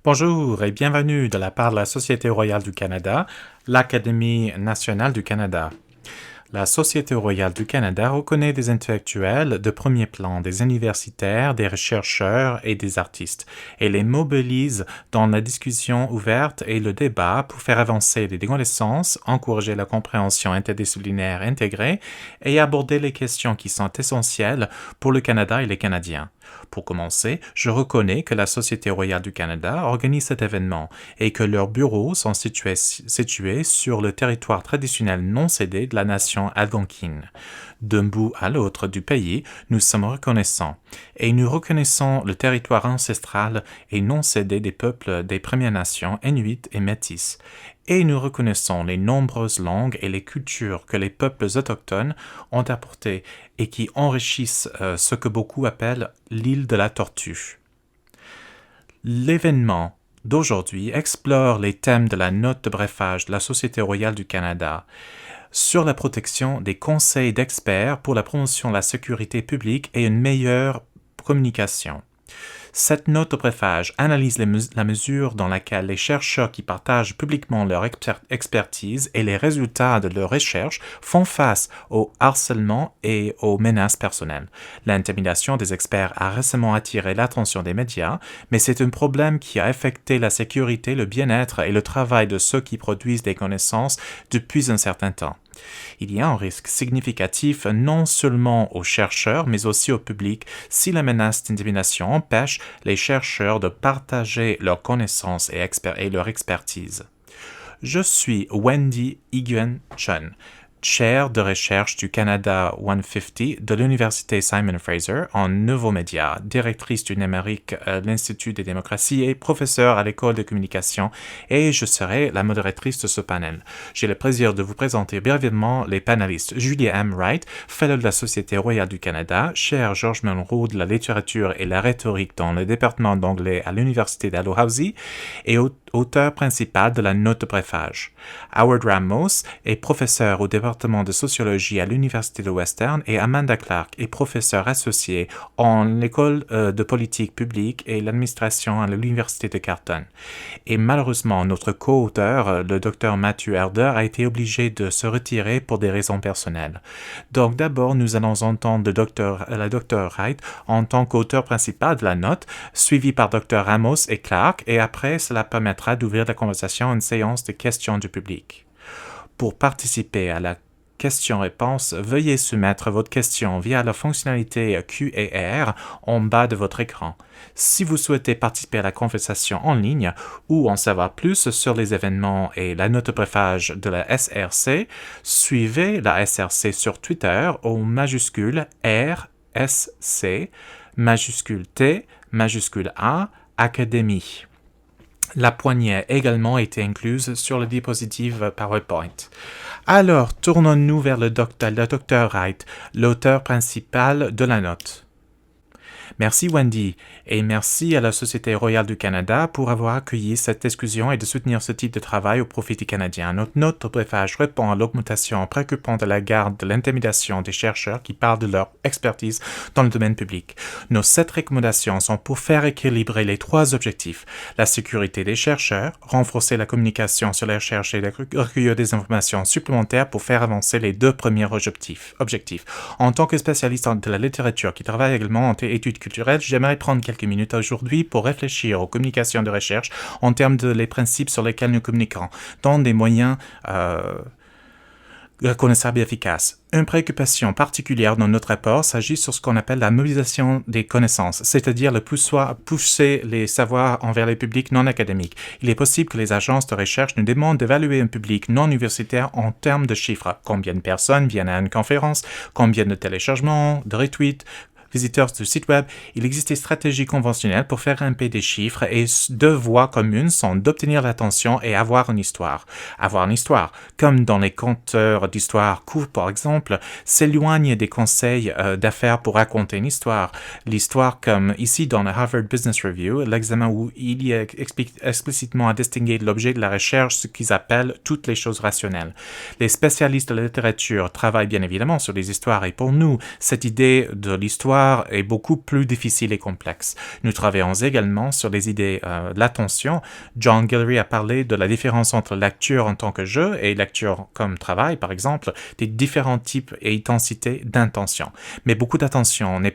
Bonjour et bienvenue de la part de la Société royale du Canada, l'Académie nationale du Canada. La Société royale du Canada reconnaît des intellectuels de premier plan, des universitaires, des chercheurs et des artistes, et les mobilise dans la discussion ouverte et le débat pour faire avancer les connaissances, encourager la compréhension interdisciplinaire intégrée et aborder les questions qui sont essentielles pour le Canada et les Canadiens. Pour commencer, je reconnais que la Société royale du Canada organise cet événement et que leurs bureaux sont situés sur le territoire traditionnel non cédé de la nation algonquine. D'un bout à l'autre du pays, nous sommes reconnaissants et nous reconnaissons le territoire ancestral et non cédé des peuples des Premières Nations inuits et métis. Et nous reconnaissons les nombreuses langues et les cultures que les peuples autochtones ont apportées et qui enrichissent ce que beaucoup appellent l'île de la Tortue. L'événement d'aujourd'hui explore les thèmes de la note de brefage de la Société royale du Canada sur la protection des conseils d'experts pour la promotion de la sécurité publique et une meilleure communication. Cette note de brefage analyse la mesure dans laquelle les chercheurs qui partagent publiquement leur expertise et les résultats de leurs recherches font face au harcèlement et aux menaces personnelles. L'intimidation des experts a récemment attiré l'attention des médias, mais c'est un problème qui a affecté la sécurité, le bien-être et le travail de ceux qui produisent des connaissances depuis un certain temps. Il y a un risque significatif non seulement aux chercheurs, mais aussi au public si la menace d'intimidation empêche les chercheurs de partager leurs connaissances et leur expertise. Je suis Wendy Nguyen Chun, chaire de recherche du Canada 150 de l'Université Simon Fraser en nouveaux médias, directrice du numérique à l'Institut des démocraties et professeure à l'École de communication, et je serai la modératrice de ce panel. J'ai le plaisir de vous présenter brièvement les panélistes. Julia M. Wright, fellow de la Société royale du Canada, chaire George Munro de la littérature et la rhétorique dans le département d'anglais à l'Université Dalhousie et auteur principal de la note de brefage. Howard Ramos est professeur au département de sociologie à l'Université de Western et Amanda Clark est professeure associée en l'école de politique publique et l'administration à l'Université de Carleton. Et malheureusement, notre co-auteur, le Dr Matthew Herder, a été obligé de se retirer pour des raisons personnelles. Donc d'abord, nous allons entendre la Dr Wright en tant qu'auteur principal de la note, suivi par Dr Ramos et Clark, et après, cela permettra d'ouvrir la conversation à une séance de questions du public. Pour participer à la question-réponse, veuillez soumettre votre question via la fonctionnalité Q&R en bas de votre écran. Si vous souhaitez participer à la conversation en ligne ou en savoir plus sur les événements et la note de brefage de la SRC, suivez la SRC sur Twitter au majuscule RSC, majuscule T, majuscule A, Académie. La poignée a également été incluse sur le diapositive PowerPoint. Alors, tournons-nous vers le Dr Wright, l'auteur principal de la note. Merci Wendy, et merci à la Société royale du Canada pour avoir accueilli cette discussion et de soutenir ce type de travail au profit des Canadiens. Notre note de brefage répond à l'augmentation préoccupante de la garde de l'intimidation des chercheurs qui parlent de leur expertise dans le domaine public. Nos 7 recommandations sont pour faire équilibrer les 3 objectifs: la sécurité des chercheurs, renforcer la communication sur les recherches et recueillir des informations supplémentaires pour faire avancer les 2 premiers objectifs. En tant que spécialiste de la littérature qui travaille également en études culturelles, j'aimerais prendre quelques minutes aujourd'hui pour réfléchir aux communications de recherche en termes de les principes sur lesquels nous communiquons, dans des moyens reconnaissable et efficace. Une préoccupation particulière dans notre rapport s'agit sur ce qu'on appelle la mobilisation des connaissances, c'est-à-dire pousser les savoirs envers les publics non académiques. Il est possible que les agences de recherche nous demandent d'évaluer un public non universitaire en termes de chiffres. Combien de personnes viennent à une conférence, combien de téléchargements, de retweets, visiteurs du site web, il existe des stratégies conventionnelles pour faire grimper des chiffres et deux voies communes sont d'obtenir l'attention et avoir une histoire. Avoir une histoire, comme dans les conteurs d'histoire courts par exemple, s'éloigne des conseils d'affaires pour raconter une histoire. L'histoire, comme ici dans le Harvard Business Review, l'examen où il y a explicitement à distinguer l'objet de la recherche, ce qu'ils appellent toutes les choses rationnelles. Les spécialistes de la littérature travaillent bien évidemment sur les histoires et pour nous, cette idée de l'histoire est beaucoup plus difficile et complexe. Nous travaillons également sur les idées de l'attention. John Guillory a parlé de la différence entre lecture en tant que jeu et lecture comme travail, par exemple, des différents types et intensités d'intention. Mais beaucoup d'attention n'est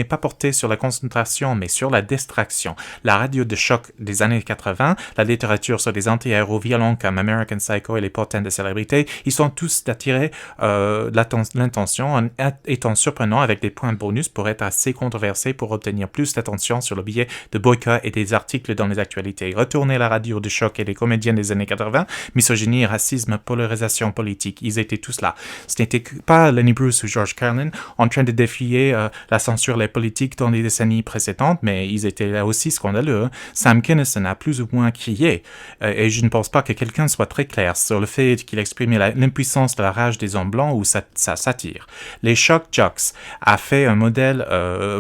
pas portée sur la concentration, mais sur la distraction. La radio de choc des années 80, la littérature sur des anti-héros violents comme American Psycho et les portents de célébrité, ils sont tous d'attirer l'intention en étant surprenants avec des points bonus pour être assez controversés pour obtenir plus d'attention sur le biais de boycotts et des articles dans les actualités. Retournez la radio de choc et les comédiens des années 80, misogynie, racisme, polarisation politique, ils étaient tous là. Ce n'était pas Lenny Bruce ou George Carlin en train de défier la censure sur les politiques dans les décennies précédentes, mais ils étaient là aussi scandaleux. Sam Kinison a plus ou moins crié, et je ne pense pas que quelqu'un soit très clair sur le fait qu'il exprimait l'impuissance de la rage des hommes blancs ou sa satire. Les Shock Jocks a fait un modèle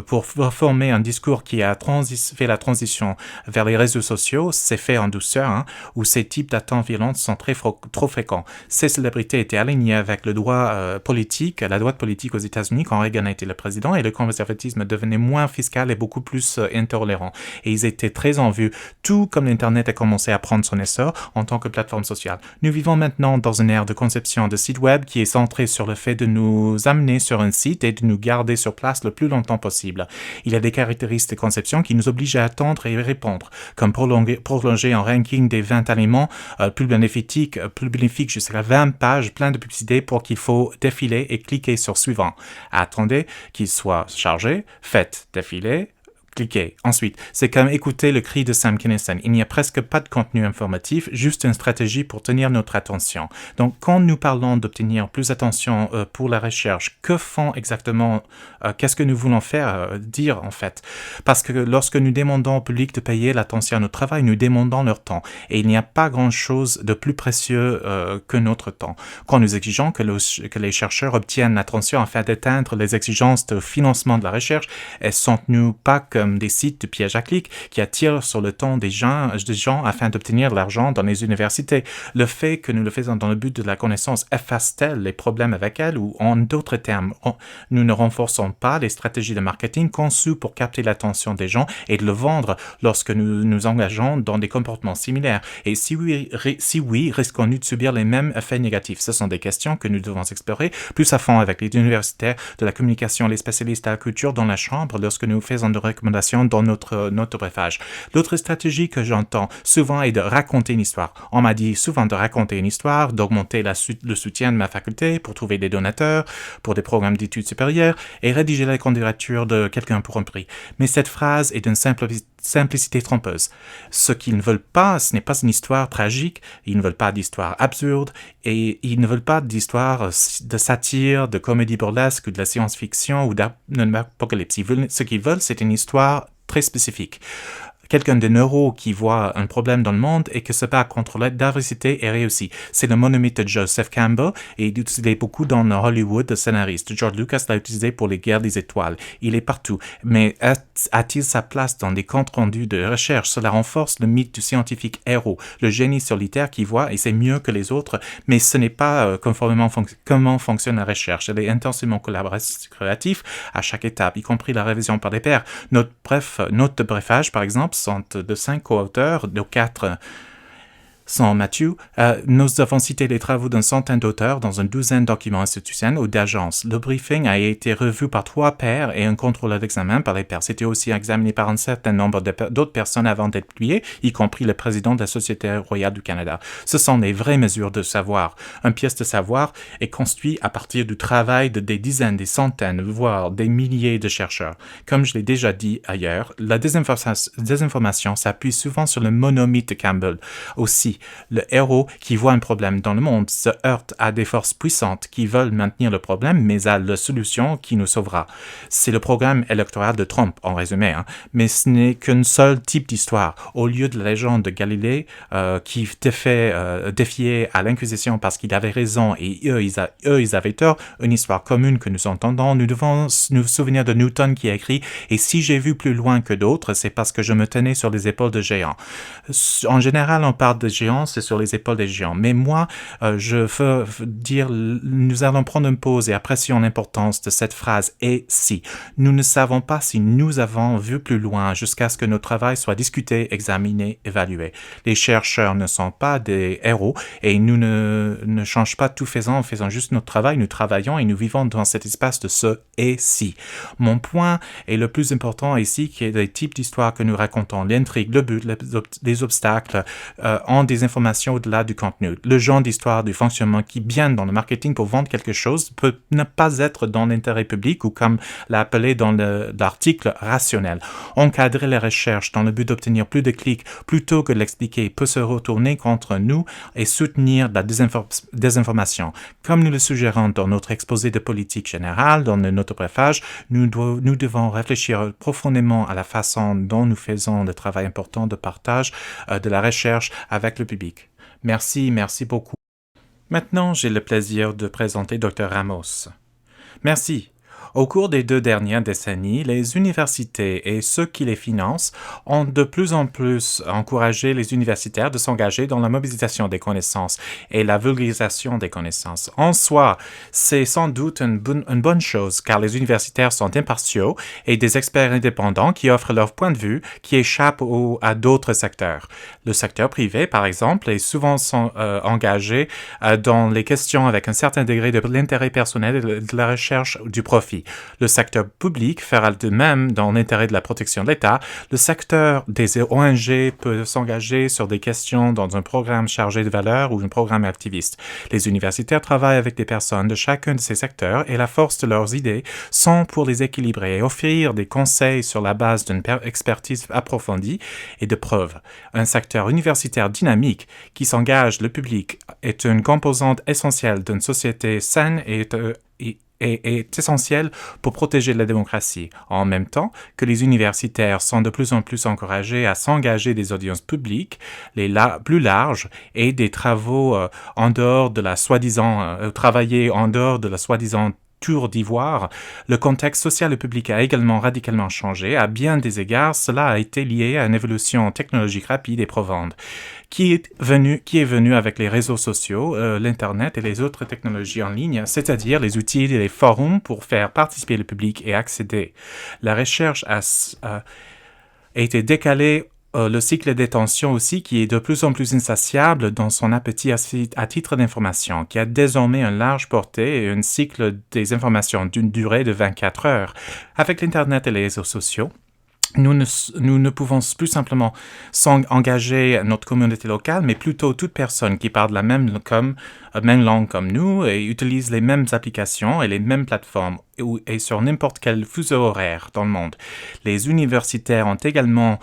pour former un discours qui a fait la transition vers les réseaux sociaux, c'est fait en douceur, où ces types d'attentes violentes sont trop fréquents. Ces célébrités étaient alignées avec le droit politique, la droite politique aux États-Unis quand Reagan était le président, et le conservatisme devenait moins fiscal et beaucoup plus intolérant. Et ils étaient très en vue, tout comme l'Internet a commencé à prendre son essor en tant que plateforme sociale. Nous vivons maintenant dans une ère de conception de site web qui est centrée sur le fait de nous amener sur un site et de nous garder sur place le plus longtemps possible. Il y a des caractéristiques de conception qui nous obligent à attendre et répondre, comme prolonger un ranking des 20 aliments plus bénéfiques jusqu'à 20 pages pleines de publicités pour qu'il faut défiler et cliquer sur suivant. Attendez qu'il soit chargé, faites défiler, cliquez. Ensuite, c'est comme écouter le cri de Sam Kinison. Il n'y a presque pas de contenu informatif, juste une stratégie pour tenir notre attention. Donc, quand nous parlons d'obtenir plus d'attention pour la recherche, que font exactement, qu'est-ce que nous voulons dire en fait? Parce que lorsque nous demandons au public de payer l'attention à notre travail, nous demandons leur temps. Et il n'y a pas grand-chose de plus précieux que notre temps. Quand nous exigeons que les chercheurs obtiennent l'attention afin d'atteindre les exigences de financement de la recherche, elles sont-nous pas comme des sites de pièges à clics qui attirent sur le temps des gens afin d'obtenir de l'argent dans les universités. Le fait que nous le faisons dans le but de la connaissance efface-t-elle les problèmes avec elle ou en d'autres termes, nous ne renforçons pas les stratégies de marketing conçues pour capter l'attention des gens et de le vendre lorsque nous nous engageons dans des comportements similaires. Et si oui, risquons-nous de subir les mêmes effets négatifs? Ce sont des questions que nous devons explorer plus à fond avec les universitaires de la communication, les spécialistes de la culture dans la chambre lorsque nous faisons de recommandations dans notre brefage. L'autre stratégie que j'entends souvent est de raconter une histoire. On m'a dit souvent de raconter une histoire, d'augmenter le soutien de ma faculté pour trouver des donateurs pour des programmes d'études supérieures et rédiger la candidature de quelqu'un pour un prix. Mais cette phrase est d'une simplicité trompeuse. Ce qu'ils ne veulent pas, ce n'est pas une histoire tragique, ils ne veulent pas d'histoire absurde et ils ne veulent pas d'histoire de satire, de comédie burlesque ou de la science-fiction ou d'apocalypse. Ce qu'ils veulent, c'est une histoire très spécifique. Quelqu'un de neuro qui voit un problème dans le monde et que se bat contre l'adversité et réussit. C'est le monomythe de Joseph Campbell et il est utilisé beaucoup dans Hollywood de scénariste. George Lucas l'a utilisé pour les guerres des étoiles. Il est partout. Mais a-t-il sa place dans des comptes rendus de recherche? Cela renforce le mythe du scientifique héros, le génie solitaire qui voit et c'est mieux que les autres, mais ce n'est pas conformément comment fonctionne la recherche. Elle est intensément collaborative à chaque étape, y compris la révision par les pairs. Note de brefage, par exemple, sont de 5 co-auteurs, de 4 Sans Mathieu, nous avons cité les travaux d'une centaine d'auteurs dans une douzaine de documents institutionnels ou d'agences. Le briefing a été revu par 3 pairs et un contrôle d'examen par les pairs. C'était aussi examiné par un certain nombre d'autres personnes avant d'être publié, y compris le président de la Société royale du Canada. Ce sont les vraies mesures de savoir. Une pièce de savoir est construite à partir du travail de des dizaines, des centaines, voire des milliers de chercheurs. Comme je l'ai déjà dit ailleurs, la désinformation s'appuie souvent sur le monomythe de Campbell. Aussi, le héros qui voit un problème dans le monde se heurte à des forces puissantes qui veulent maintenir le problème, mais à la solution qui nous sauvera. C'est le programme électoral de Trump, en résumé, mais ce n'est qu'un seul type d'histoire. Au lieu de la légende de Galilée qui défiait à l'Inquisition parce qu'il avait raison et eux, ils avaient tort, une histoire commune que nous entendons, nous devons nous souvenir de Newton qui a écrit « Et si j'ai vu plus loin que d'autres, c'est parce que je me tenais sur les épaules de géants. » En général, on parle de géants, c'est sur les épaules des géants. Mais moi, je veux dire, nous allons prendre une pause et apprécions l'importance de cette phrase « et si ». Nous ne savons pas si nous avons vu plus loin jusqu'à ce que notre travail soit discuté, examiné, évalué. Les chercheurs ne sont pas des héros et nous ne changeons pas tout en faisant juste notre travail. Nous travaillons et nous vivons dans cet espace de ce « et si ». Mon point est le plus important ici, qui est les types d'histoires que nous racontons, l'intrigue, le but, les obstacles, ont des informations au-delà du contenu. Le genre d'histoire du fonctionnement qui, bien dans le marketing pour vendre quelque chose, peut ne pas être dans l'intérêt public ou comme l'a appelé dans l'article rationnel. Encadrer les recherches dans le but d'obtenir plus de clics plutôt que de l'expliquer peut se retourner contre nous et soutenir la désinformation. Comme nous le suggérons dans notre exposé de politique générale, dans notre préface, nous devons réfléchir profondément à la façon dont nous faisons le travail important de partage de la recherche avec le public. Merci beaucoup. Maintenant, j'ai le plaisir de présenter Dr. Ramos. Merci. Au cours des 2 dernières décennies, les universités et ceux qui les financent ont de plus en plus encouragé les universitaires de s'engager dans la mobilisation des connaissances et la vulgarisation des connaissances. En soi, c'est sans doute une bonne chose car les universitaires sont impartiaux et des experts indépendants qui offrent leur point de vue qui échappe à d'autres secteurs. Le secteur privé, par exemple, est souvent engagé dans les questions avec un certain degré de l'intérêt personnel et de la recherche du profit. Le secteur public fera de même dans l'intérêt de la protection de l'État. Le secteur des ONG peut s'engager sur des questions dans un programme chargé de valeurs ou un programme activiste. Les universitaires travaillent avec des personnes de chacun de ces secteurs et la force de leurs idées sont pour les équilibrer et offrir des conseils sur la base d'une expertise approfondie et de preuves. Un secteur universitaire dynamique qui s'engage le public est une composante essentielle d'une société saine et est essentiel pour protéger la démocratie, en même temps que les universitaires sont de plus en plus encouragés à s'engager des audiences publiques plus larges et des travaux en dehors de la travailler en dehors de la soi-disant tour d'ivoire. Le contexte social et public a également radicalement changé. À bien des égards, cela a été lié à une évolution technologique rapide et profonde qui est venu avec les réseaux sociaux, l'Internet et les autres technologies en ligne, c'est-à-dire les outils et les forums pour faire participer le public et accéder. La recherche a été décalée le cycle d'attention aussi qui est de plus en plus insatiable dans son appétit à titre d'information, qui a désormais une large portée et un cycle des informations d'une durée de 24 heures. Avec l'Internet et les réseaux sociaux, nous ne pouvons plus simplement engager notre communauté locale, mais plutôt toute personne qui parle la même langue comme nous et utilise les mêmes applications et les mêmes plateformes et sur n'importe quel fuseau horaire dans le monde. Les universitaires ont également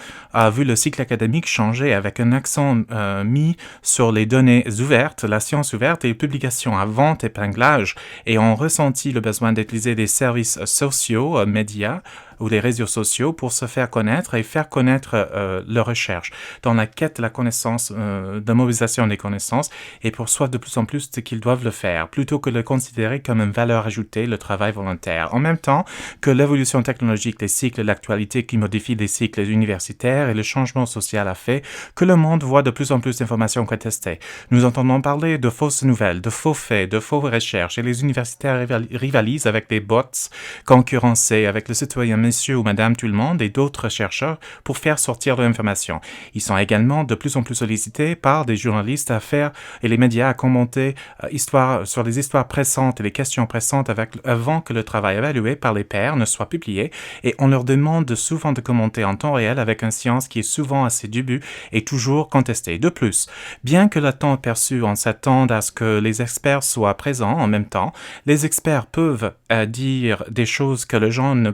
vu le cycle académique changer avec un accent mis sur les données ouvertes, la science ouverte et les publications à vente épinglage et ont ressenti le besoin d'utiliser des services sociaux, médias ou les réseaux sociaux pour se faire connaître et faire connaître leurs recherches dans la quête de la connaissance, de mobilisation des connaissances et pour soi de plus en plus ce qu'ils doivent le faire, plutôt que de le considérer comme une valeur ajoutée, le travail volontaire. En même temps que l'évolution technologique, les cycles, l'actualité qui modifie les cycles universitaires et le changement social a fait que le monde voit de plus en plus d'informations contestées. Nous entendons parler de fausses nouvelles, de faux faits, de fausses recherches et les universitaires rivalisent avec des bots concurrencés, avec le citoyen monsieur ou madame tout le monde et d'autres chercheurs pour faire sortir de l'information. Ils sont également de plus en plus sollicités par des journalistes à faire et les médias à commenter sur les histoires pressantes et les questions pressantes avant que le travail évalué par les pairs ne soit publié, et on leur demande souvent de commenter en temps réel avec une science qui est souvent assez dubue et toujours contestée. De plus, bien que l'attente perçue on s'attende à ce que les experts soient présents en même temps, les experts peuvent dire des choses que les gens ne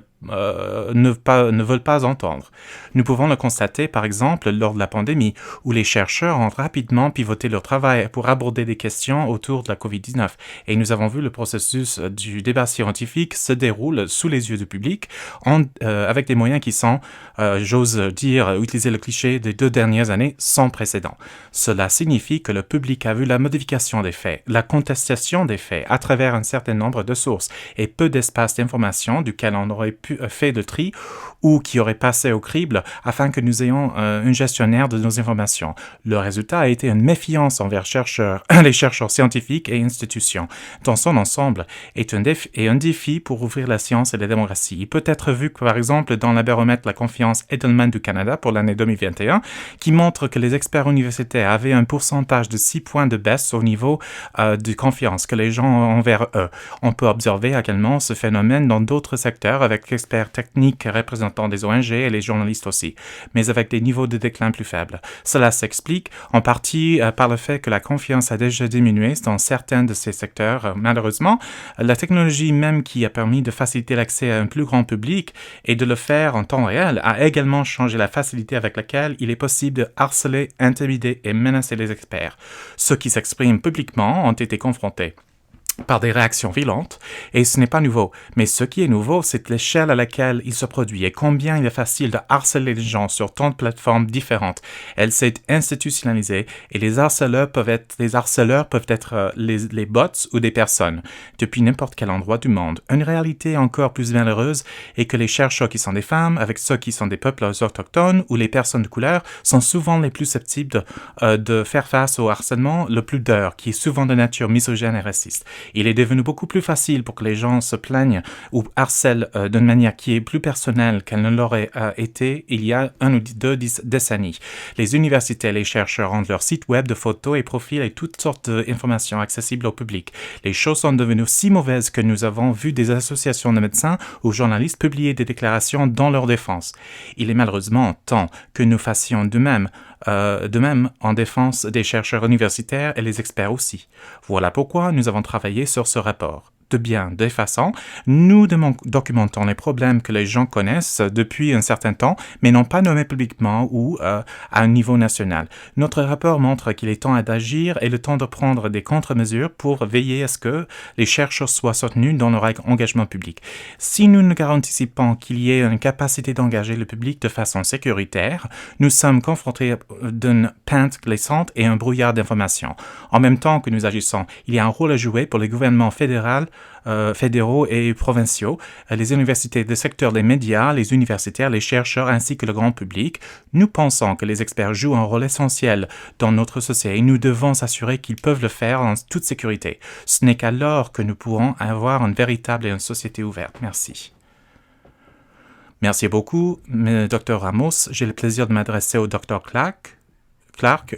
veulent pas entendre. Nous pouvons le constater par exemple lors de la pandémie, où les chercheurs ont rapidement pivoté leur travail pour aborder des questions autour de la COVID-19. Et nous avons vu le processus du débat scientifique se déroule sous les yeux du public avec des moyens qui sont, j'ose dire, utiliser le cliché des 2 dernières années, sans précédent. Cela signifie que le public a vu la modification des faits, la contestation des faits à travers un certain nombre de sources et peu d'espace d'information duquel on aurait pu fait le tri ou qui aurait passé au crible afin que nous ayons un gestionnaire de nos informations. Le résultat a été une méfiance envers les chercheurs scientifiques et institutions. Dans son ensemble, est un défi pour ouvrir la science et la démocratie. Il peut être vu, par exemple, dans la baromètre La confiance Edelman du Canada pour l'année 2021, qui montre que les experts universitaires avaient un pourcentage de 6 points de baisse au niveau de confiance que les gens ont envers eux. On peut observer également ce phénomène dans d'autres secteurs avec experts techniques représentant des ONG et les journalistes aussi, mais avec des niveaux de déclin plus faibles. Cela s'explique en partie par le fait que la confiance a déjà diminué dans certains de ces secteurs. Malheureusement, la technologie même qui a permis de faciliter l'accès à un plus grand public et de le faire en temps réel a également changé la facilité avec laquelle il est possible de harceler, intimider et menacer les experts. Ceux qui s'expriment publiquement ont été confrontés par des réactions violentes, et ce n'est pas nouveau. Mais ce qui est nouveau, c'est l'échelle à laquelle il se produit et combien il est facile de harceler les gens sur tant de plateformes différentes. Elle s'est institutionnalisée et les harceleurs peuvent être les bots ou des personnes, depuis n'importe quel endroit du monde. Une réalité encore plus malheureuse est que les chercheurs qui sont des femmes, avec ceux qui sont des peuples autochtones ou les personnes de couleur, sont souvent les plus susceptibles de faire face au harcèlement le plus dur, qui est souvent de nature misogyne et raciste. Il est devenu beaucoup plus facile pour que les gens se plaignent ou harcèlent d'une manière qui est plus personnelle qu'elle ne l'aurait été il y a 1 ou 2 décennies. Les universités et les chercheurs ont leur site web de photos et profils et toutes sortes d'informations accessibles au public. Les choses sont devenues si mauvaises que nous avons vu des associations de médecins ou journalistes publier des déclarations dans leur défense. Il est malheureusement temps que nous fassions de même en défense des chercheurs universitaires et les experts aussi. Voilà pourquoi nous avons travaillé sur ce rapport. De bien des façons, nous documentons les problèmes que les gens connaissent depuis un certain temps, mais n'ont pas nommé publiquement ou à un niveau national. Notre rapport montre qu'il est temps d'agir et le temps de prendre des contre-mesures pour veiller à ce que les chercheurs soient soutenus dans leur engagement public. Si nous ne garantissons pas qu'il y ait une capacité d'engager le public de façon sécuritaire, nous sommes confrontés d'une pente glissante et un brouillard d'informations. En même temps que nous agissons, il y a un rôle à jouer pour les gouvernements fédéraux et provinciaux, les universités, le secteur des médias, les universitaires, les chercheurs ainsi que le grand public. Nous pensons que les experts jouent un rôle essentiel dans notre société et nous devons s'assurer qu'ils peuvent le faire en toute sécurité. Ce n'est qu'alors que nous pourrons avoir une véritable et une société ouverte. Merci. Merci beaucoup, Dr Ramos. J'ai le plaisir de m'adresser au Dr Clark.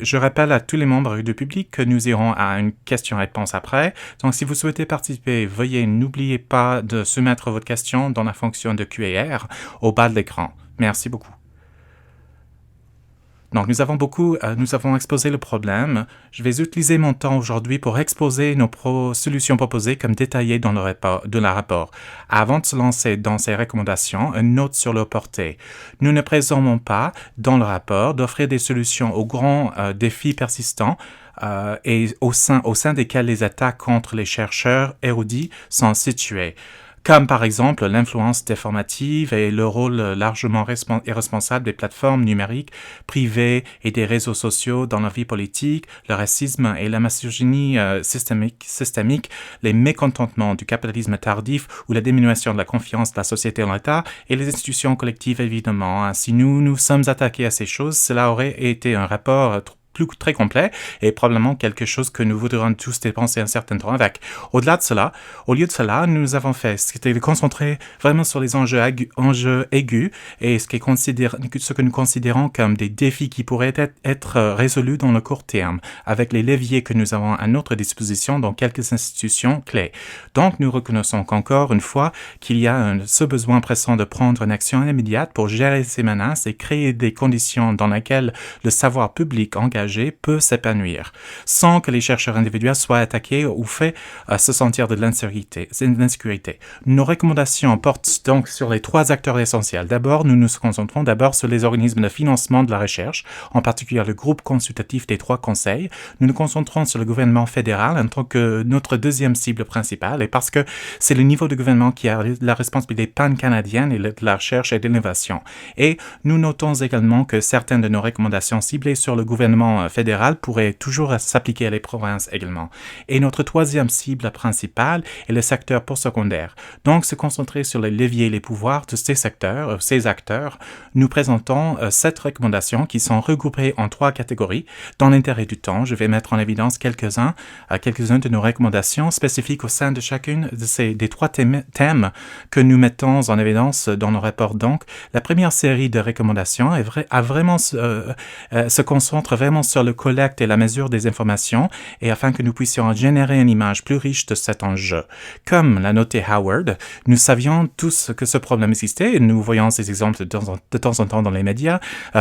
Je rappelle à tous les membres du public que nous irons à une question-réponse après. Donc, si vous souhaitez participer, veuillez n'oubliez pas de soumettre votre question dans la fonction de Q&R au bas de l'écran. Merci beaucoup. Donc, nous avons exposé le problème. Je vais utiliser mon temps aujourd'hui pour exposer nos solutions proposées comme détaillées dans le rapport. Avant de se lancer dans ces recommandations, une note sur leur portée. Nous ne présentons pas, dans le rapport, d'offrir des solutions aux grands défis persistants et au sein desquels les attaques contre les chercheurs érudits sont situées, comme par exemple l'influence déformative et le rôle largement irresponsable des plateformes numériques privées et des réseaux sociaux dans la vie politique, le racisme et la misogynie systémique, les mécontentements du capitalisme tardif ou la diminution de la confiance de la société en l'État et les institutions collectives évidemment. Si nous sommes attaqués à ces choses, cela aurait été un rapport très complet et probablement quelque chose que nous voudrons tous dépenser un certain temps avec. Au lieu de cela, nous avons fait, c'était de concentrer vraiment sur les enjeux aigus et ce que nous considérons comme des défis qui pourraient être résolus dans le court terme, avec les leviers que nous avons à notre disposition dans quelques institutions clés. Donc, nous reconnaissons qu'encore une fois, qu'il y a ce besoin pressant de prendre une action immédiate pour gérer ces menaces et créer des conditions dans lesquelles le savoir public engagé peut s'épanouir, sans que les chercheurs individuels soient attaqués ou faits se sentir de l'insécurité. Nos recommandations portent donc sur les 3 acteurs essentiels. D'abord, nous nous concentrons sur les organismes de financement de la recherche, en particulier le groupe consultatif des 3 conseils. Nous nous concentrons sur le gouvernement fédéral en tant que notre deuxième cible principale, et parce que c'est le niveau de gouvernement qui a la responsabilité pan-canadienne et de la recherche et de l'innovation. Et nous notons également que certaines de nos recommandations ciblées sur le gouvernement fédéral pourraient toujours s'appliquer à les provinces également. Et notre 3e cible principale est le secteur postsecondaire. Donc, se concentrer sur les leviers et les pouvoirs de ces acteurs, nous présentons 7 recommandations qui sont regroupées en 3 catégories. Dans l'intérêt du temps, je vais mettre en évidence quelques-uns de nos recommandations spécifiques au sein de chacune des 3 thèmes que nous mettons en évidence dans nos rapports. Donc, la première série de recommandations se concentre vraiment sur le collecte et la mesure des informations et afin que nous puissions générer une image plus riche de cet enjeu. Comme l'a noté Howard, nous savions tous que ce problème existait et nous voyons ces exemples de temps en temps dans les médias,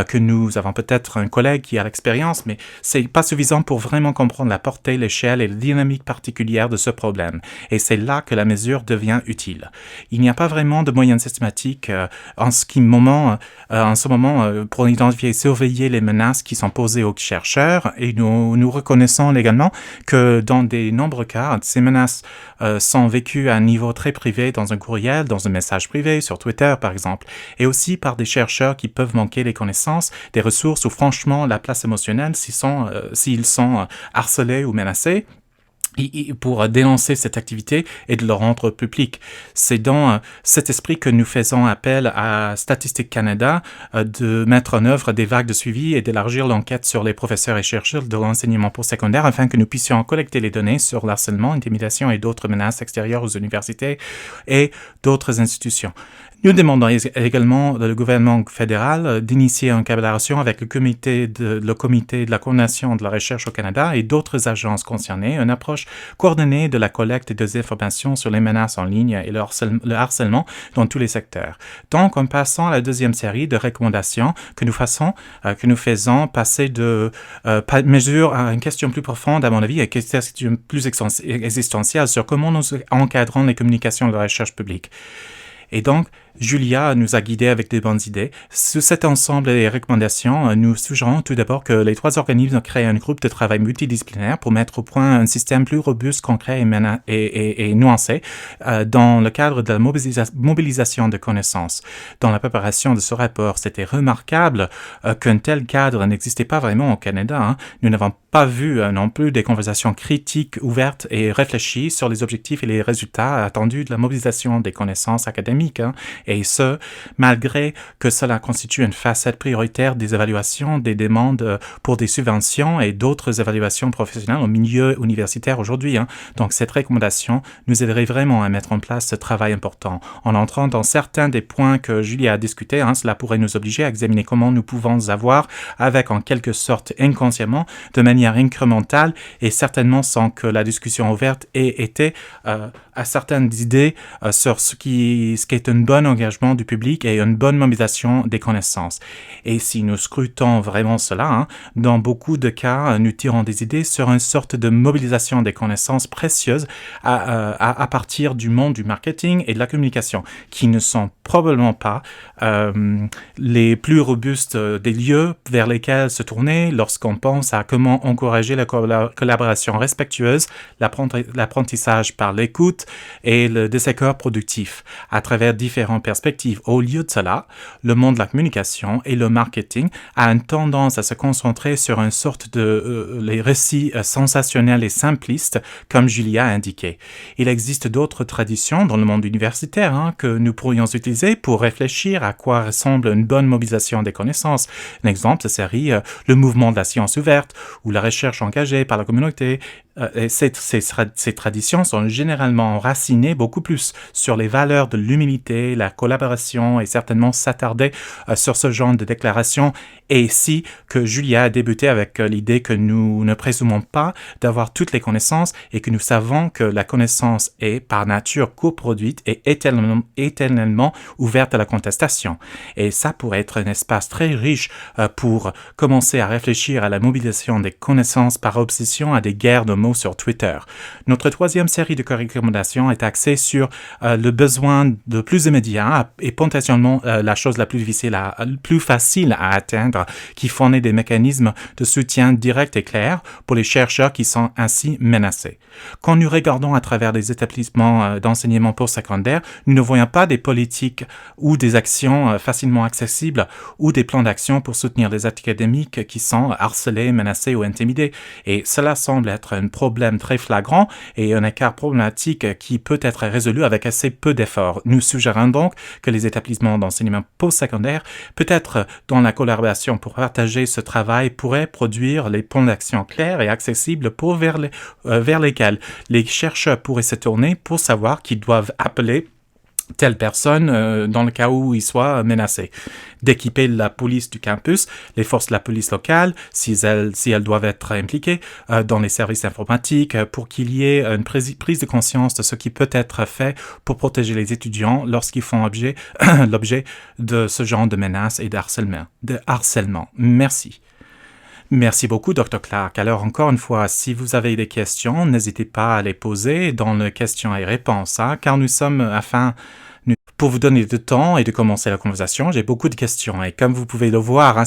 que nous avons peut-être un collègue qui a l'expérience, mais c'est pas suffisant pour vraiment comprendre la portée, l'échelle et la dynamique particulière de ce problème. Et c'est là que la mesure devient utile. Il n'y a pas vraiment de moyens systématiques en ce moment pour identifier et surveiller les menaces qui sont posées aux chercheurs, et nous reconnaissons également que dans de nombreux cas, ces menaces sont vécues à un niveau très privé dans un courriel, dans un message privé, sur Twitter par exemple, et aussi par des chercheurs qui peuvent manquer les connaissances, des ressources ou franchement la place émotionnelle s'ils sont harcelés ou menacés, pour dénoncer cette activité et de le rendre public. C'est dans cet esprit que nous faisons appel à Statistique Canada de mettre en œuvre des vagues de suivi et d'élargir l'enquête sur les professeurs et chercheurs de l'enseignement postsecondaire afin que nous puissions collecter les données sur l'harcèlement, intimidation et d'autres menaces extérieures aux universités et d'autres institutions. Nous demandons également au gouvernement fédéral d'initier une collaboration avec le comité de la coordination de la recherche au Canada et d'autres agences concernées, une approche coordonnée de la collecte des informations sur les menaces en ligne et le harcèlement dans tous les secteurs. Donc, en passant à la deuxième série de recommandations que nous faisons passer de mesures à une question plus profonde, à mon avis, et une question plus existentielle sur comment nous encadrons les communications de la recherche publique. Et donc, Julia nous a guidés avec des bonnes idées. Sous cet ensemble des recommandations, nous suggérons tout d'abord que les 3 organismes créent un groupe de travail multidisciplinaire pour mettre au point un système plus robuste, concret et nuancé dans le cadre de la mobilisation de connaissances. Dans la préparation de ce rapport, c'était remarquable qu'un tel cadre n'existait pas vraiment au Canada. Nous n'avons pas vu non plus des conversations critiques, ouvertes et réfléchies sur les objectifs et les résultats attendus de la mobilisation des connaissances académiques. Et ce, malgré que cela constitue une facette prioritaire des évaluations des demandes pour des subventions et d'autres évaluations professionnelles au milieu universitaire aujourd'hui. Donc, cette recommandation nous aiderait vraiment à mettre en place ce travail important. En entrant dans certains des points que Julie a discutés, cela pourrait nous obliger à examiner comment nous pouvons avoir, avec en quelque sorte inconsciemment, de manière incrémentale et certainement sans que la discussion ouverte ait été à certaines idées sur ce qui est un bon engagement du public et une bonne mobilisation des connaissances. Et si nous scrutons vraiment cela, dans beaucoup de cas, nous tirons des idées sur une sorte de mobilisation des connaissances précieuses à partir du monde du marketing et de la communication, qui ne sont probablement pas les plus robustes des lieux vers lesquels se tourner lorsqu'on pense à comment encourager la collaboration respectueuse, l'apprentissage par l'écoute, et le déséquilibre productif à travers différentes perspectives. Au lieu de cela, le monde de la communication et le marketing a une tendance à se concentrer sur une sorte de les récits sensationnels et simplistes, comme Julia a indiqué. Il existe d'autres traditions dans le monde universitaire que nous pourrions utiliser pour réfléchir à quoi ressemble une bonne mobilisation des connaissances. Un exemple serait le mouvement de la science ouverte ou la recherche engagée par la communauté. Et ces traditions sont généralement enracinées beaucoup plus sur les valeurs de l'humilité, la collaboration et certainement s'attarder sur ce genre de déclaration. Et ici que Julia a débuté avec l'idée que nous ne présumons pas d'avoir toutes les connaissances et que nous savons que la connaissance est par nature coproduite et éternellement ouverte à la contestation. Et ça pourrait être un espace très riche pour commencer à réfléchir à la mobilisation des connaissances par obsession à des guerres de mots sur Twitter. Notre troisième série de recommandations est axée sur le besoin de plus immédiat et potentiellement la chose la plus difficile, plus facile à atteindre, qui fournit des mécanismes de soutien direct et clair pour les chercheurs qui sont ainsi menacés. Quand nous regardons à travers les établissements d'enseignement postsecondaire, nous ne voyons pas des politiques ou des actions facilement accessibles ou des plans d'action pour soutenir les académiques qui sont harcelés, menacés ou intimidés. Et cela semble être un problème très flagrant et un écart problématique qui peut être résolu avec assez peu d'efforts. Nous suggérons donc que les établissements d'enseignement postsecondaire, peut-être dans la collaboration pour partager ce travail, pourraient produire les plans d'action clairs et accessibles vers lesquels les chercheurs pourraient se tourner pour savoir qu'ils doivent appeler telle personne dans le cas où il soit menacé. D'équiper la police du campus, les forces de la police locale, si elles doivent être impliquées dans les services informatiques, pour qu'il y ait une prise de conscience de ce qui peut être fait pour protéger les étudiants lorsqu'ils font l'objet de ce genre de menaces et de harcèlement. Merci. Merci beaucoup, Dr. Clark. Alors, encore une fois, si vous avez des questions, n'hésitez pas à les poser dans le questions et réponses, car nous sommes pour vous donner du temps et de commencer la conversation. J'ai beaucoup de questions et comme vous pouvez le voir,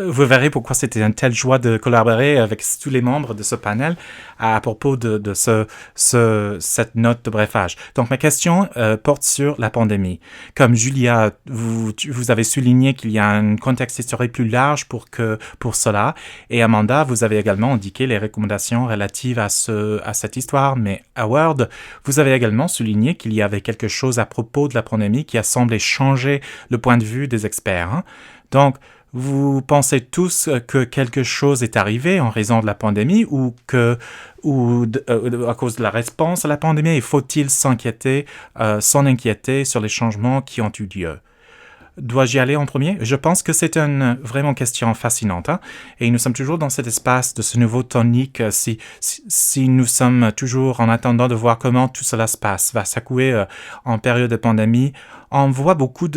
vous verrez pourquoi c'était une telle joie de collaborer avec tous les membres de ce panel à propos de cette note de brefage. Donc, ma question porte sur la pandémie. Comme Julia, vous avez souligné qu'il y a un contexte historique plus large pour cela. Et Amanda, vous avez également indiqué les recommandations relatives à cette histoire. Mais Howard, vous avez également souligné qu'il y avait quelque chose à propos de la pandémie qui a semblé changer le point de vue des experts. Donc, vous pensez tous que quelque chose est arrivé en raison de la pandémie ou à cause de la réponse à la pandémie, et faut-il s'en inquiéter sur les changements qui ont eu lieu? Dois-je y aller en premier? Je pense que c'est une vraiment question fascinante. Et nous sommes toujours dans cet espace de ce nouveau tonique. Si nous sommes toujours en attendant de voir comment tout cela se passe, va s'accouer en période de pandémie, on voit beaucoup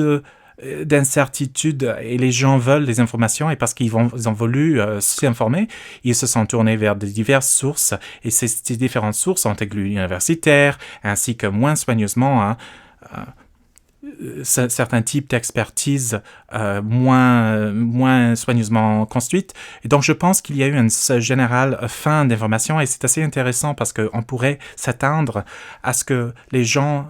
d'incertitude et les gens veulent des informations et parce qu'ils ont voulu s'informer, ils se sont tournés vers de diverses sources et ces différentes sources ont inclus l'universitaire ainsi que moins soigneusement certains types d'expertise moins soigneusement construites. Et donc, je pense qu'il y a eu une générale fin d'information et c'est assez intéressant parce qu'on pourrait s'attendre à ce que les gens,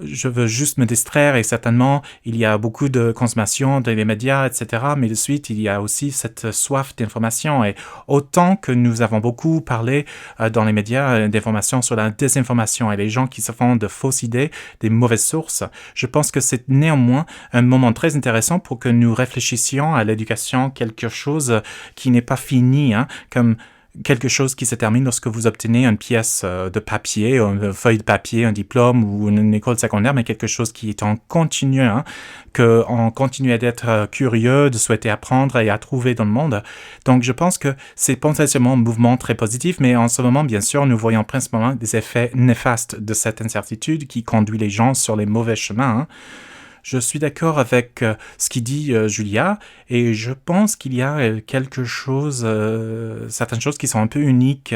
je veux juste me distraire et certainement, il y a beaucoup de consommation des médias, etc. Mais de suite, il y a aussi cette soif d'information et autant que nous avons beaucoup parlé dans les médias d'information sur la désinformation et les gens qui se font de fausses idées, des mauvaises sources, je pense que c'est néanmoins un moment très intéressant pour que nous réfléchissions à l'éducation, quelque chose qui n'est pas fini, comme quelque chose qui se termine lorsque vous obtenez une pièce de papier, une feuille de papier, un diplôme ou une école secondaire, mais quelque chose qui est en continu, qu'on continue d'être curieux, de souhaiter apprendre et à trouver dans le monde. Donc, je pense que c'est potentiellement un mouvement très positif, mais en ce moment, bien sûr, nous voyons principalement des effets néfastes de cette incertitude qui conduit les gens sur les mauvais chemins. Je suis d'accord avec ce qu'il dit Julia et je pense qu'il y a certaines choses qui sont un peu uniques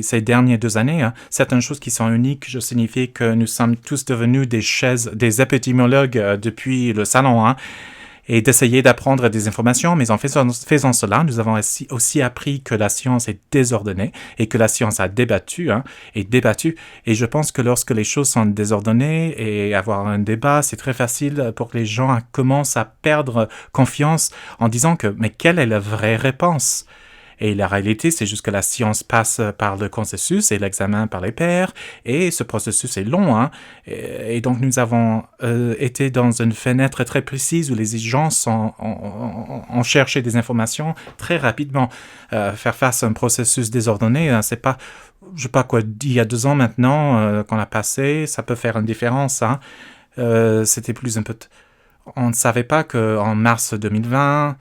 ces dernières 2 années. Certaines choses qui sont uniques, je signifie que nous sommes tous devenus des épidémiologues depuis le salon. et d'essayer d'apprendre des informations, mais en faisant cela, nous avons aussi appris que la science est désordonnée et que la science a débattu, et je pense que lorsque les choses sont désordonnées et avoir un débat, c'est très facile pour que les gens commencent à perdre confiance en disant que, mais quelle est la vraie réponse? Et la réalité, c'est juste que la science passe par le consensus et l'examen par les pairs, et ce processus est long, hein. Et donc, nous avons été dans une fenêtre très précise où les gens ont cherché des informations très rapidement. Faire face à un processus désordonné, hein, c'est pas, je sais pas quoi, il y a 2 ans maintenant qu'on a passé, ça peut faire une différence, hein. C'était plus un peu... On ne savait pas qu'en mars 2020...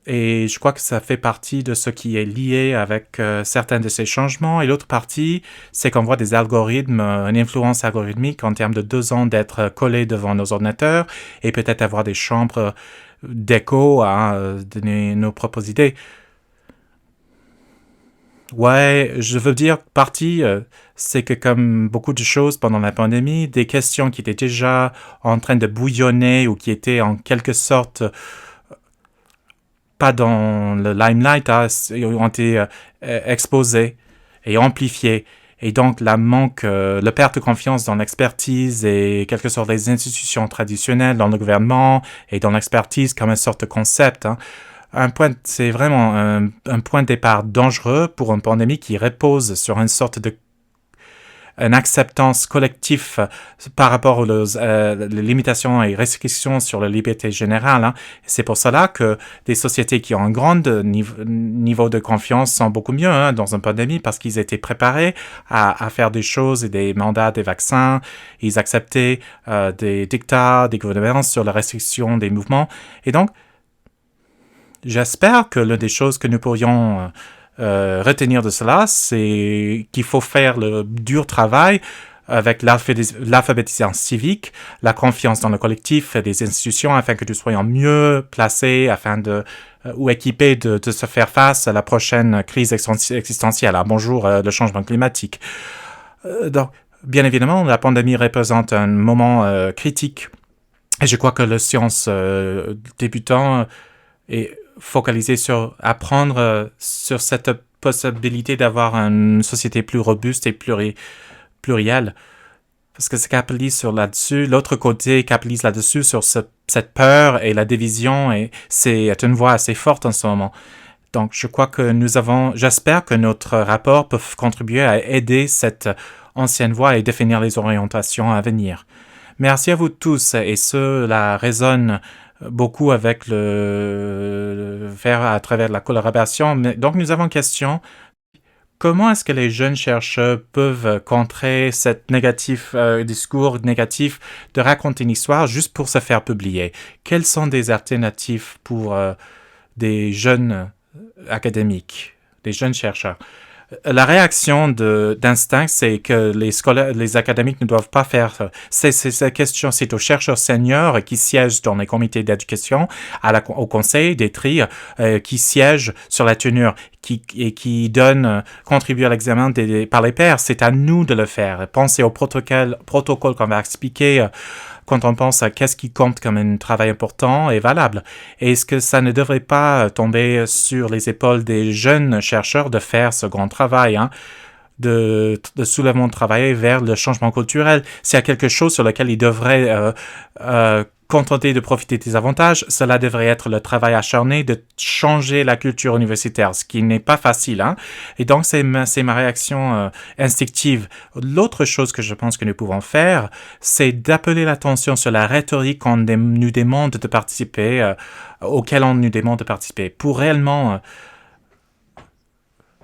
Et je crois que ça fait partie de ce qui est lié avec certains de ces changements. Et l'autre partie, c'est qu'on voit des algorithmes, une influence algorithmique en termes de 2 ans d'être collés devant nos ordinateurs et peut-être avoir des chambres d'écho à donner nos propres idées. Ouais, je veux dire, partie, c'est que comme beaucoup de choses pendant la pandémie, des questions qui étaient déjà en train de bouillonner ou qui étaient en quelque sorte... pas dans le limelight, ont été exposés et amplifiés. Et donc, la perte de confiance dans l'expertise et quelque sorte les institutions traditionnelles, dans le gouvernement et dans l'expertise comme une sorte de concept. Hein. C'est vraiment un point de départ dangereux pour une pandémie qui repose sur une sorte de une acceptance collective par rapport aux limitations et restrictions sur la liberté générale. Hein. C'est pour cela que des sociétés qui ont un grand niveau de confiance sont beaucoup mieux dans une pandémie parce qu'ils étaient préparés à faire des choses et des mandats des vaccins. Ils acceptaient des dictats, des gouvernements sur la restriction des mouvements. Et donc, j'espère que l'une des choses que nous pourrions... retenir de cela, c'est qu'il faut faire le dur travail avec l'alphabétisation civique, la confiance dans le collectif des institutions afin que nous soyons mieux placés ou équipés de se faire face à la prochaine crise existentielle. Alors, bonjour, le changement climatique. Donc, bien évidemment, la pandémie représente un moment critique et je crois que la science débutant est focaliser sur apprendre sur cette possibilité d'avoir une société plus robuste et plurielle. Parce que ça capitalise sur là-dessus. L'autre côté capitalise là-dessus sur cette peur et la division et c'est une voix assez forte en ce moment. Donc, je crois que j'espère que notre rapport peut contribuer à aider cette ancienne voix et définir les orientations à venir. Merci à vous tous et cela résonne beaucoup avec faire à travers la collaboration. Donc, nous avons une question. Comment est-ce que les jeunes chercheurs peuvent contrer cette discours négatif de raconter une histoire juste pour se faire publier? Quelles sont des alternatives pour des jeunes académiques, des jeunes chercheurs? La réaction d'instinct, c'est que les académiques ne doivent pas faire ça. Cette question, c'est aux chercheurs seniors qui siègent dans les comités d'éducation, au conseil des tri, qui siègent sur la tenure, qui contribuent à l'examen par les pairs. C'est à nous de le faire. Pensez au protocole qu'on va expliquer quand on pense à qu'est-ce qui compte comme un travail important et valable. Est-ce que ça ne devrait pas tomber sur les épaules des jeunes chercheurs de faire ce grand travail, de soulèvement de travail vers le changement culturel? S'il y a quelque chose sur lequel ils devraient contenter de profiter des avantages, cela devrait être le travail acharné de changer la culture universitaire, ce qui n'est pas facile. Et donc, c'est ma réaction instinctive. L'autre chose que je pense que nous pouvons faire, c'est d'appeler l'attention sur la rhétorique qu'on nous demande de participer, auquel on nous demande de participer, pour réellement...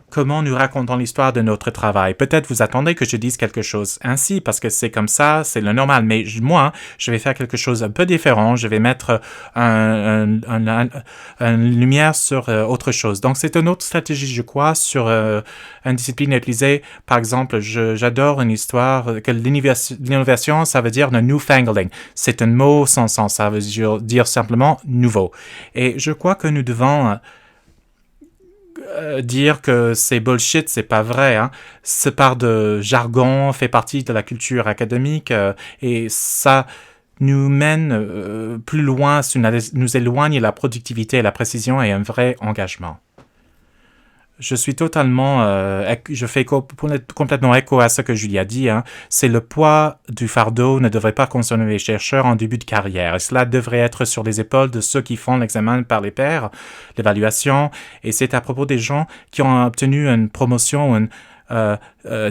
comment nous racontons l'histoire de notre travail. Peut-être vous attendez que je dise quelque chose ainsi, parce que c'est comme ça, c'est le normal. Mais moi, je vais faire quelque chose un peu différent. Je vais mettre une lumière sur autre chose. Donc, c'est une autre stratégie, je crois, sur une discipline utilisée. Par exemple, j'adore une histoire que l'innovation, ça veut dire le newfangling. C'est un mot sans sens. Ça veut dire simplement nouveau. Et je crois que nous devons... dire que c'est bullshit, c'est pas vrai. Ce part de jargon, fait partie de la culture académique et ça, nous mène plus loin, nous éloigne la productivité, la précision et un vrai engagement. Je suis totalement, je fais complètement écho à ce que Julie a dit. Hein. C'est le poids du fardeau ne devrait pas concerner les chercheurs en début de carrière. Et cela devrait être sur les épaules de ceux qui font l'examen par les pairs, l'évaluation. Et c'est à propos des gens qui ont obtenu une promotion, une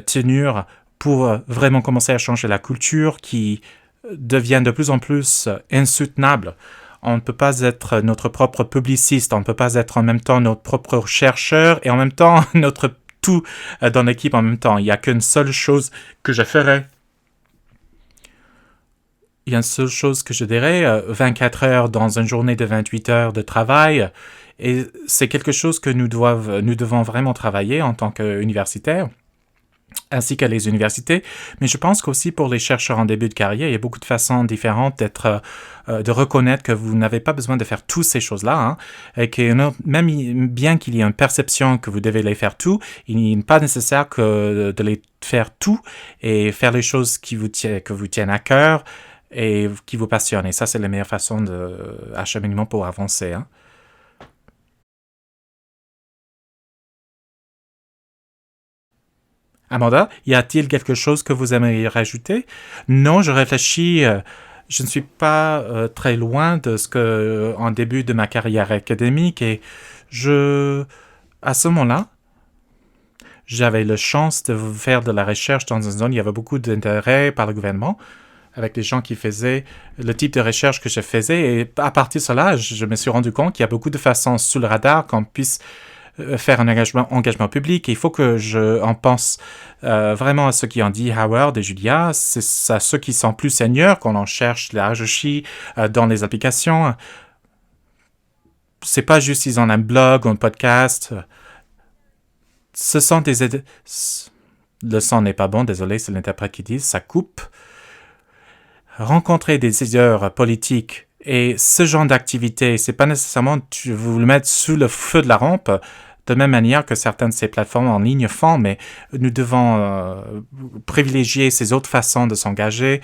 tenure pour vraiment commencer à changer la culture qui devient de plus en plus insoutenable. On ne peut pas être notre propre publiciste, on ne peut pas être en même temps notre propre chercheur et en même temps notre tout dans l'équipe en même temps. Il n'y a qu'une seule chose que je ferais. Il y a une seule chose que je dirais, 24 heures dans une journée de 28 heures de travail, et c'est quelque chose que nous devons vraiment travailler en tant qu'universitaires, ainsi que les universités, mais je pense qu'aussi pour les chercheurs en début de carrière, il y a beaucoup de façons différentes de reconnaître que vous n'avez pas besoin de faire toutes ces choses-là, hein, et que même bien qu'il y ait une perception que vous devez les faire tout, il n'est pas nécessaire que de les faire tout et faire les choses que vous tiennent à cœur et qui vous passionnent. Et ça, c'est la meilleure façon d'acheminement pour avancer. Hein. Amanda, y a-t-il quelque chose que vous aimeriez rajouter? Non, je réfléchis. Je ne suis pas très loin de ce que en début de ma carrière académique et à ce moment-là, j'avais la chance de faire de la recherche dans une zone où il y avait beaucoup d'intérêt par le gouvernement avec des gens qui faisaient le type de recherche que je faisais. Et à partir de cela, je me suis rendu compte qu'il y a beaucoup de façons sous le radar qu'on puisse faire un engagement public. Et il faut que je en pense vraiment à ce qui ont dit Howard et Julia. C'est à ceux qui sont plus seniors qu'on en cherche la recherche dans les applications. C'est pas juste ils ont un blog ou un podcast. Ce sont le son n'est pas bon, désolé, c'est l'interprète qui dit, ça coupe. Rencontrer des décideurs politiques et ce genre d'activité, c'est pas nécessairement vous le mettre sous le feu de la rampe, de même manière que certaines de ces plateformes en ligne font, mais nous devons privilégier ces autres façons de s'engager.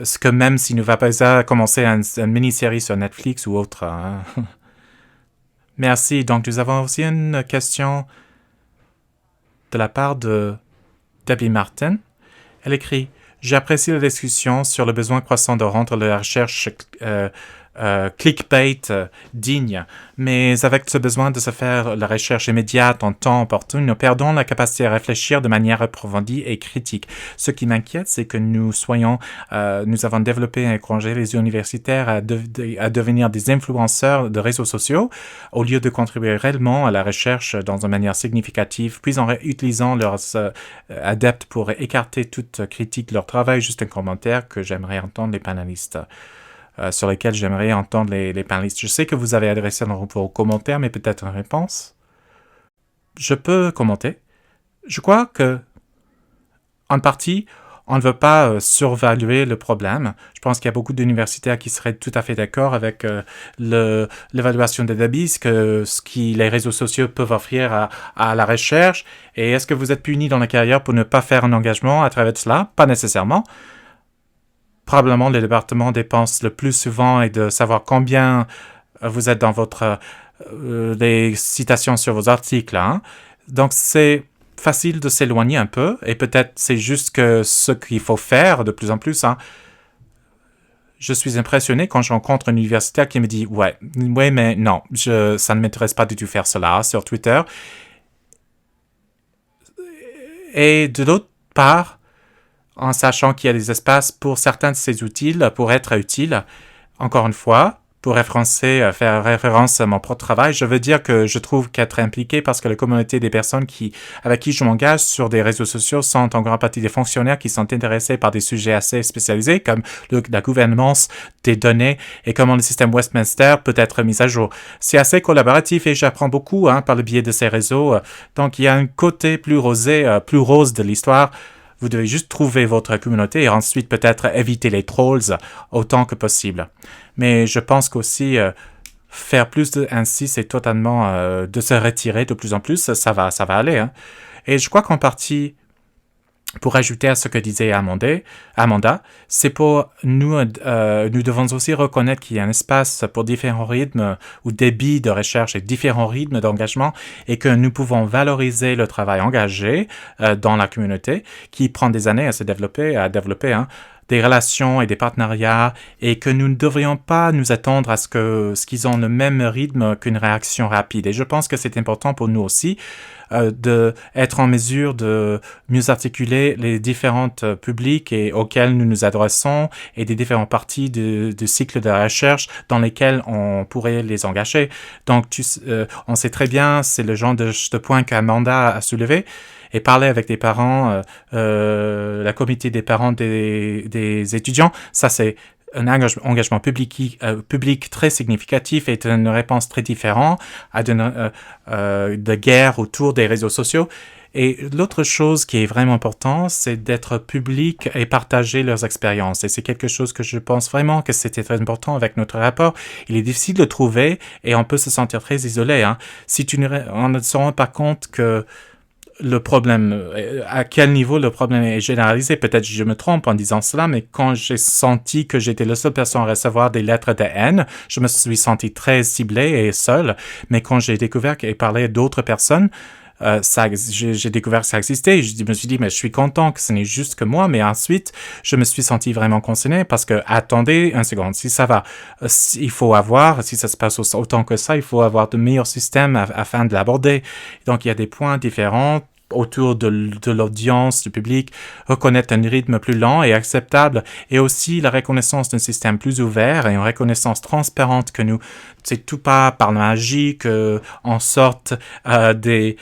Ce que même si nous va pas commencer une mini-série sur Netflix ou autre. Hein. Merci. Donc, nous avons aussi une question de la part de Debbie Martin. Elle écrit « J'apprécie la discussion sur le besoin croissant de rendre la recherche clickbait digne, mais avec ce besoin de se faire la recherche immédiate en temps opportun, nous perdons la capacité à réfléchir de manière approfondie et critique. Ce qui m'inquiète, c'est que nous avons développé et encouragé les universitaires à devenir des influenceurs de réseaux sociaux au lieu de contribuer réellement à la recherche dans une manière significative, puis en utilisant leurs adeptes pour écarter toute critique de leur travail. Juste un commentaire que j'aimerais entendre les panélistes. Sur lesquels j'aimerais entendre les panélistes. Je sais que vous avez adressé vos commentaires, mais peut-être une réponse. Je peux commenter. Je crois que, en partie, on ne veut pas survaluer le problème. Je pense qu'il y a beaucoup d'universitaires qui seraient tout à fait d'accord avec l'évaluation des débits, ce que les réseaux sociaux peuvent offrir à la recherche. Et est-ce que vous êtes puni dans la carrière pour ne pas faire un engagement à travers de cela? Pas nécessairement. Probablement, le département dépense le plus souvent et de savoir combien vous êtes dans les citations sur vos articles. Hein. Donc, c'est facile de s'éloigner un peu et peut-être c'est juste que ce qu'il faut faire de plus en plus. Hein. Je suis impressionné quand je rencontre un universitaire qui me dit « Ouais, mais non, ça ne m'intéresse pas du tout faire cela sur Twitter. » Et de l'autre part, en sachant qu'il y a des espaces pour certains de ces outils pour être utiles. Encore une fois, pour faire référence à mon propre travail, je veux dire que je trouve qu'être impliqué parce que la communauté des personnes avec qui je m'engage sur des réseaux sociaux sont en grande partie des fonctionnaires qui sont intéressés par des sujets assez spécialisés comme la gouvernance des données et comment le système Westminster peut être mis à jour. C'est assez collaboratif et j'apprends beaucoup par le biais de ces réseaux. Donc, il y a un côté plus rose de l'histoire. Vous devez juste trouver votre communauté et ensuite peut-être éviter les trolls autant que possible. Mais je pense qu'aussi faire plus ainsi, c'est totalement de se retirer de plus en plus. Ça va aller. Hein. Et je crois qu'en partie, pour ajouter à ce que disait Amanda, c'est pour nous devons aussi reconnaître qu'il y a un espace pour différents rythmes ou débits de recherche et différents rythmes d'engagement et que nous pouvons valoriser le travail engagé dans la communauté qui prend des années à se développer, des relations et des partenariats et que nous ne devrions pas nous attendre à ce qu'ils ont le même rythme qu'une réaction rapide. Et je pense que c'est important pour nous aussi d'être en mesure de mieux articuler les différentes publics auxquels nous nous adressons et des différentes parties du cycle de la recherche dans lesquelles on pourrait les engager. Donc, on sait très bien, c'est le genre de point qu'Amanda a soulevé, et parler avec des parents, la comité des parents des étudiants, ça c'est un engagement public très significatif et une réponse très différente à de guerre autour des réseaux sociaux. Et l'autre chose qui est vraiment importante, c'est d'être public et partager leurs expériences. Et c'est quelque chose que je pense vraiment que c'était très important avec notre rapport. Il est difficile de trouver et on peut se sentir très isolé. Si on ne se rend pas compte que le problème, à quel niveau le problème est généralisé. Peut-être que je me trompe en disant cela, mais quand j'ai senti que j'étais la seule personne à recevoir des lettres de haine, je me suis senti très ciblé et seul. Mais quand j'ai découvert et parlé d'autres personnes, j'ai découvert que ça existait. Je me suis dit, mais je suis content que ce n'est juste que moi. Mais ensuite, je me suis senti vraiment concerné parce que, attendez une seconde, si ça va, il faut avoir, si ça se passe autant que ça, il faut avoir de meilleurs systèmes afin de l'aborder. Donc, il y a des points différents autour de l'audience, du public, reconnaître un rythme plus lent et acceptable, et aussi la reconnaissance d'un système plus ouvert et une reconnaissance transparente que c'est tout pas par la magie qu'on sorte des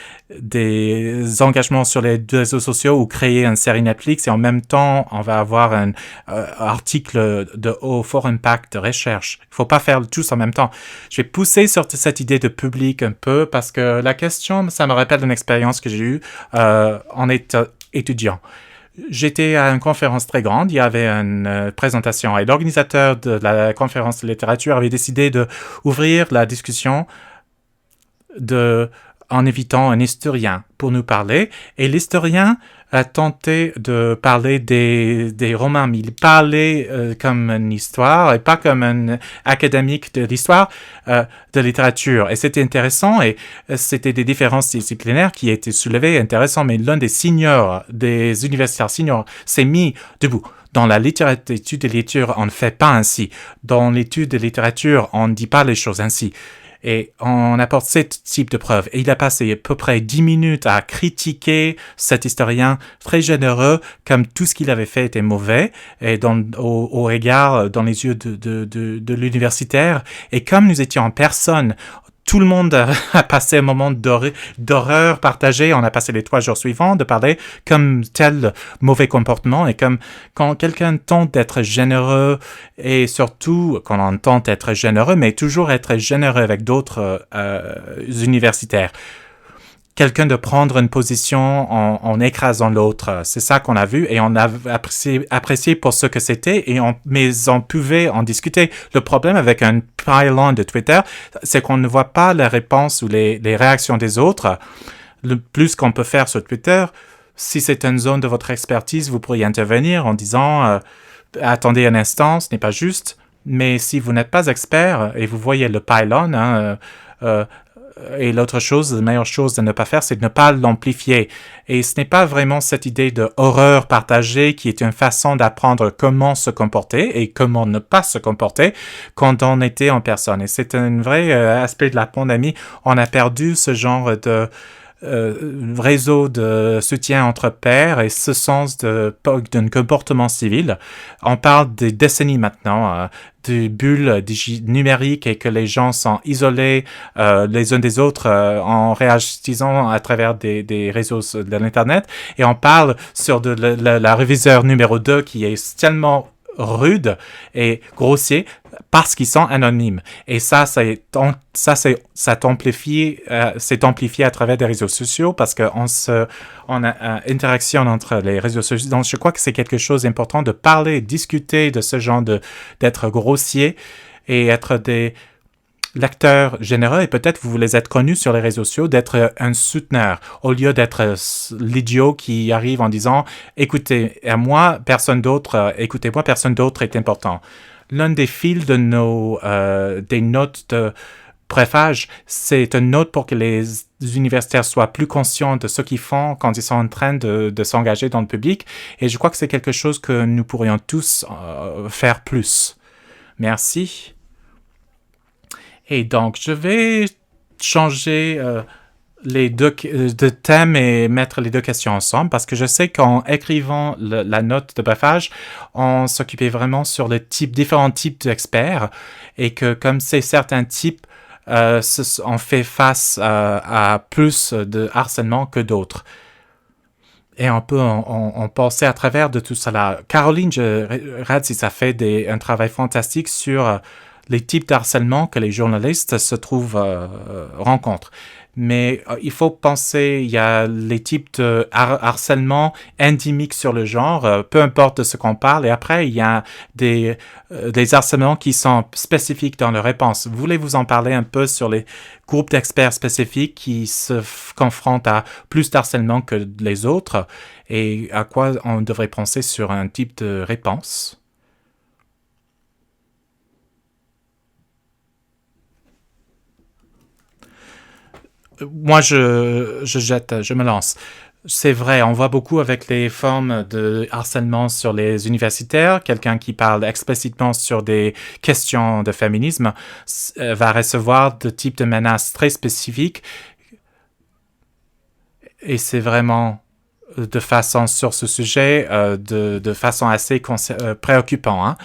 engagements sur les réseaux sociaux ou créer une série Netflix et en même temps, on va avoir un article de haut fort impact de recherche. Il faut pas faire tout en même temps. Je vais pousser sur cette idée de public un peu parce que la question, ça me rappelle une expérience que j'ai eue en étudiant. J'étais à une conférence très grande, il y avait une présentation et l'organisateur de la conférence de littérature avait décidé d'ouvrir la discussion en invitant un historien pour nous parler. Et l'historien a tenté de parler des romans, mais il parlait comme une histoire et pas comme un académique de l'histoire de littérature. Et c'était intéressant et c'était des différences disciplinaires qui étaient soulevées, intéressant. Mais l'un des universitaires seniors s'est mis debout. Dans l'étude de littérature, on ne fait pas ainsi. Dans l'étude de littérature, on ne dit pas les choses ainsi. Et on apporte ce type de preuves. Et il a passé à peu près 10 minutes à critiquer cet historien très généreux, comme tout ce qu'il avait fait était mauvais, et au regard, dans les yeux de l'universitaire. Et comme nous étions en personne, tout le monde a passé un moment d'horreur partagée. On a passé les 3 jours suivants de parler comme tel mauvais comportement. Et comme quand quelqu'un tente d'être généreux, et surtout quand on tente d'être généreux, mais toujours être généreux avec d'autres universitaires. Quelqu'un de prendre une position en écrasant l'autre. C'est ça qu'on a vu et on a apprécié pour ce que c'était mais on pouvait en discuter. Le problème avec un pylon de Twitter, c'est qu'on ne voit pas les réponses ou les réactions des autres. Le plus qu'on peut faire sur Twitter, si c'est une zone de votre expertise, vous pourriez intervenir en disant attendez un instant, ce n'est pas juste. Mais si vous n'êtes pas expert et vous voyez le pylon, et l'autre chose, la meilleure chose de ne pas faire, c'est de ne pas l'amplifier. Et ce n'est pas vraiment cette idée de horreur partagée qui est une façon d'apprendre comment se comporter et comment ne pas se comporter quand on était en personne. Et c'est un vrai aspect de la pandémie. On a perdu ce genre de réseau de soutien entre pairs et ce sens d'un comportement civil. On parle des décennies maintenant, des bulles numériques et que les gens sont isolés les uns des autres en réagissant à travers des réseaux de l'Internet. Et on parle sur la réviseur numéro 2 qui est tellement rude et grossier parce qu'ils sont anonymes. Et ça s'est amplifié à travers des réseaux sociaux parce qu'on a interaction entre les réseaux sociaux. Donc, je crois que c'est quelque chose d'important de parler, discuter de ce genre d'être grossier et être lecteur généreux et peut-être vous voulez être connu sur les réseaux sociaux, d'être un souteneur au lieu d'être l'idiot qui arrive en disant écoutez à moi, personne d'autre, écoutez-moi, personne d'autre est important. L'un des fils de des notes de préphage, c'est une note pour que les universitaires soient plus conscients de ce qu'ils font quand ils sont en train de s'engager dans le public. Et je crois que c'est quelque chose que nous pourrions tous faire plus. Merci. Et donc, je vais changer les deux de thème et mettre les deux questions ensemble parce que je sais qu'en écrivant la note de préphage, on s'occupait vraiment sur différents types d'experts et que comme c'est certains types, on fait face à plus de harcèlement que d'autres. Et on peut en passer à travers de tout cela. Caroline Radzi a fait un travail fantastique sur les types d'harcèlement que les journalistes rencontrent. Mais il faut penser, il y a les types de harcèlement endémiques sur le genre, peu importe de ce qu'on parle. Et après, il y a des harcèlements qui sont spécifiques dans leur réponse. Voulez-vous en parler un peu sur les groupes d'experts spécifiques qui se confrontent à plus d'harcèlement que les autres et à quoi on devrait penser sur un type de réponse? Moi, je me lance. C'est vrai, on voit beaucoup avec les formes de harcèlement sur les universitaires. Quelqu'un qui parle explicitement sur des questions de féminisme va recevoir de types de menaces très spécifiques. Et c'est vraiment de façon sur ce sujet, de façon assez préoccupante. Hein?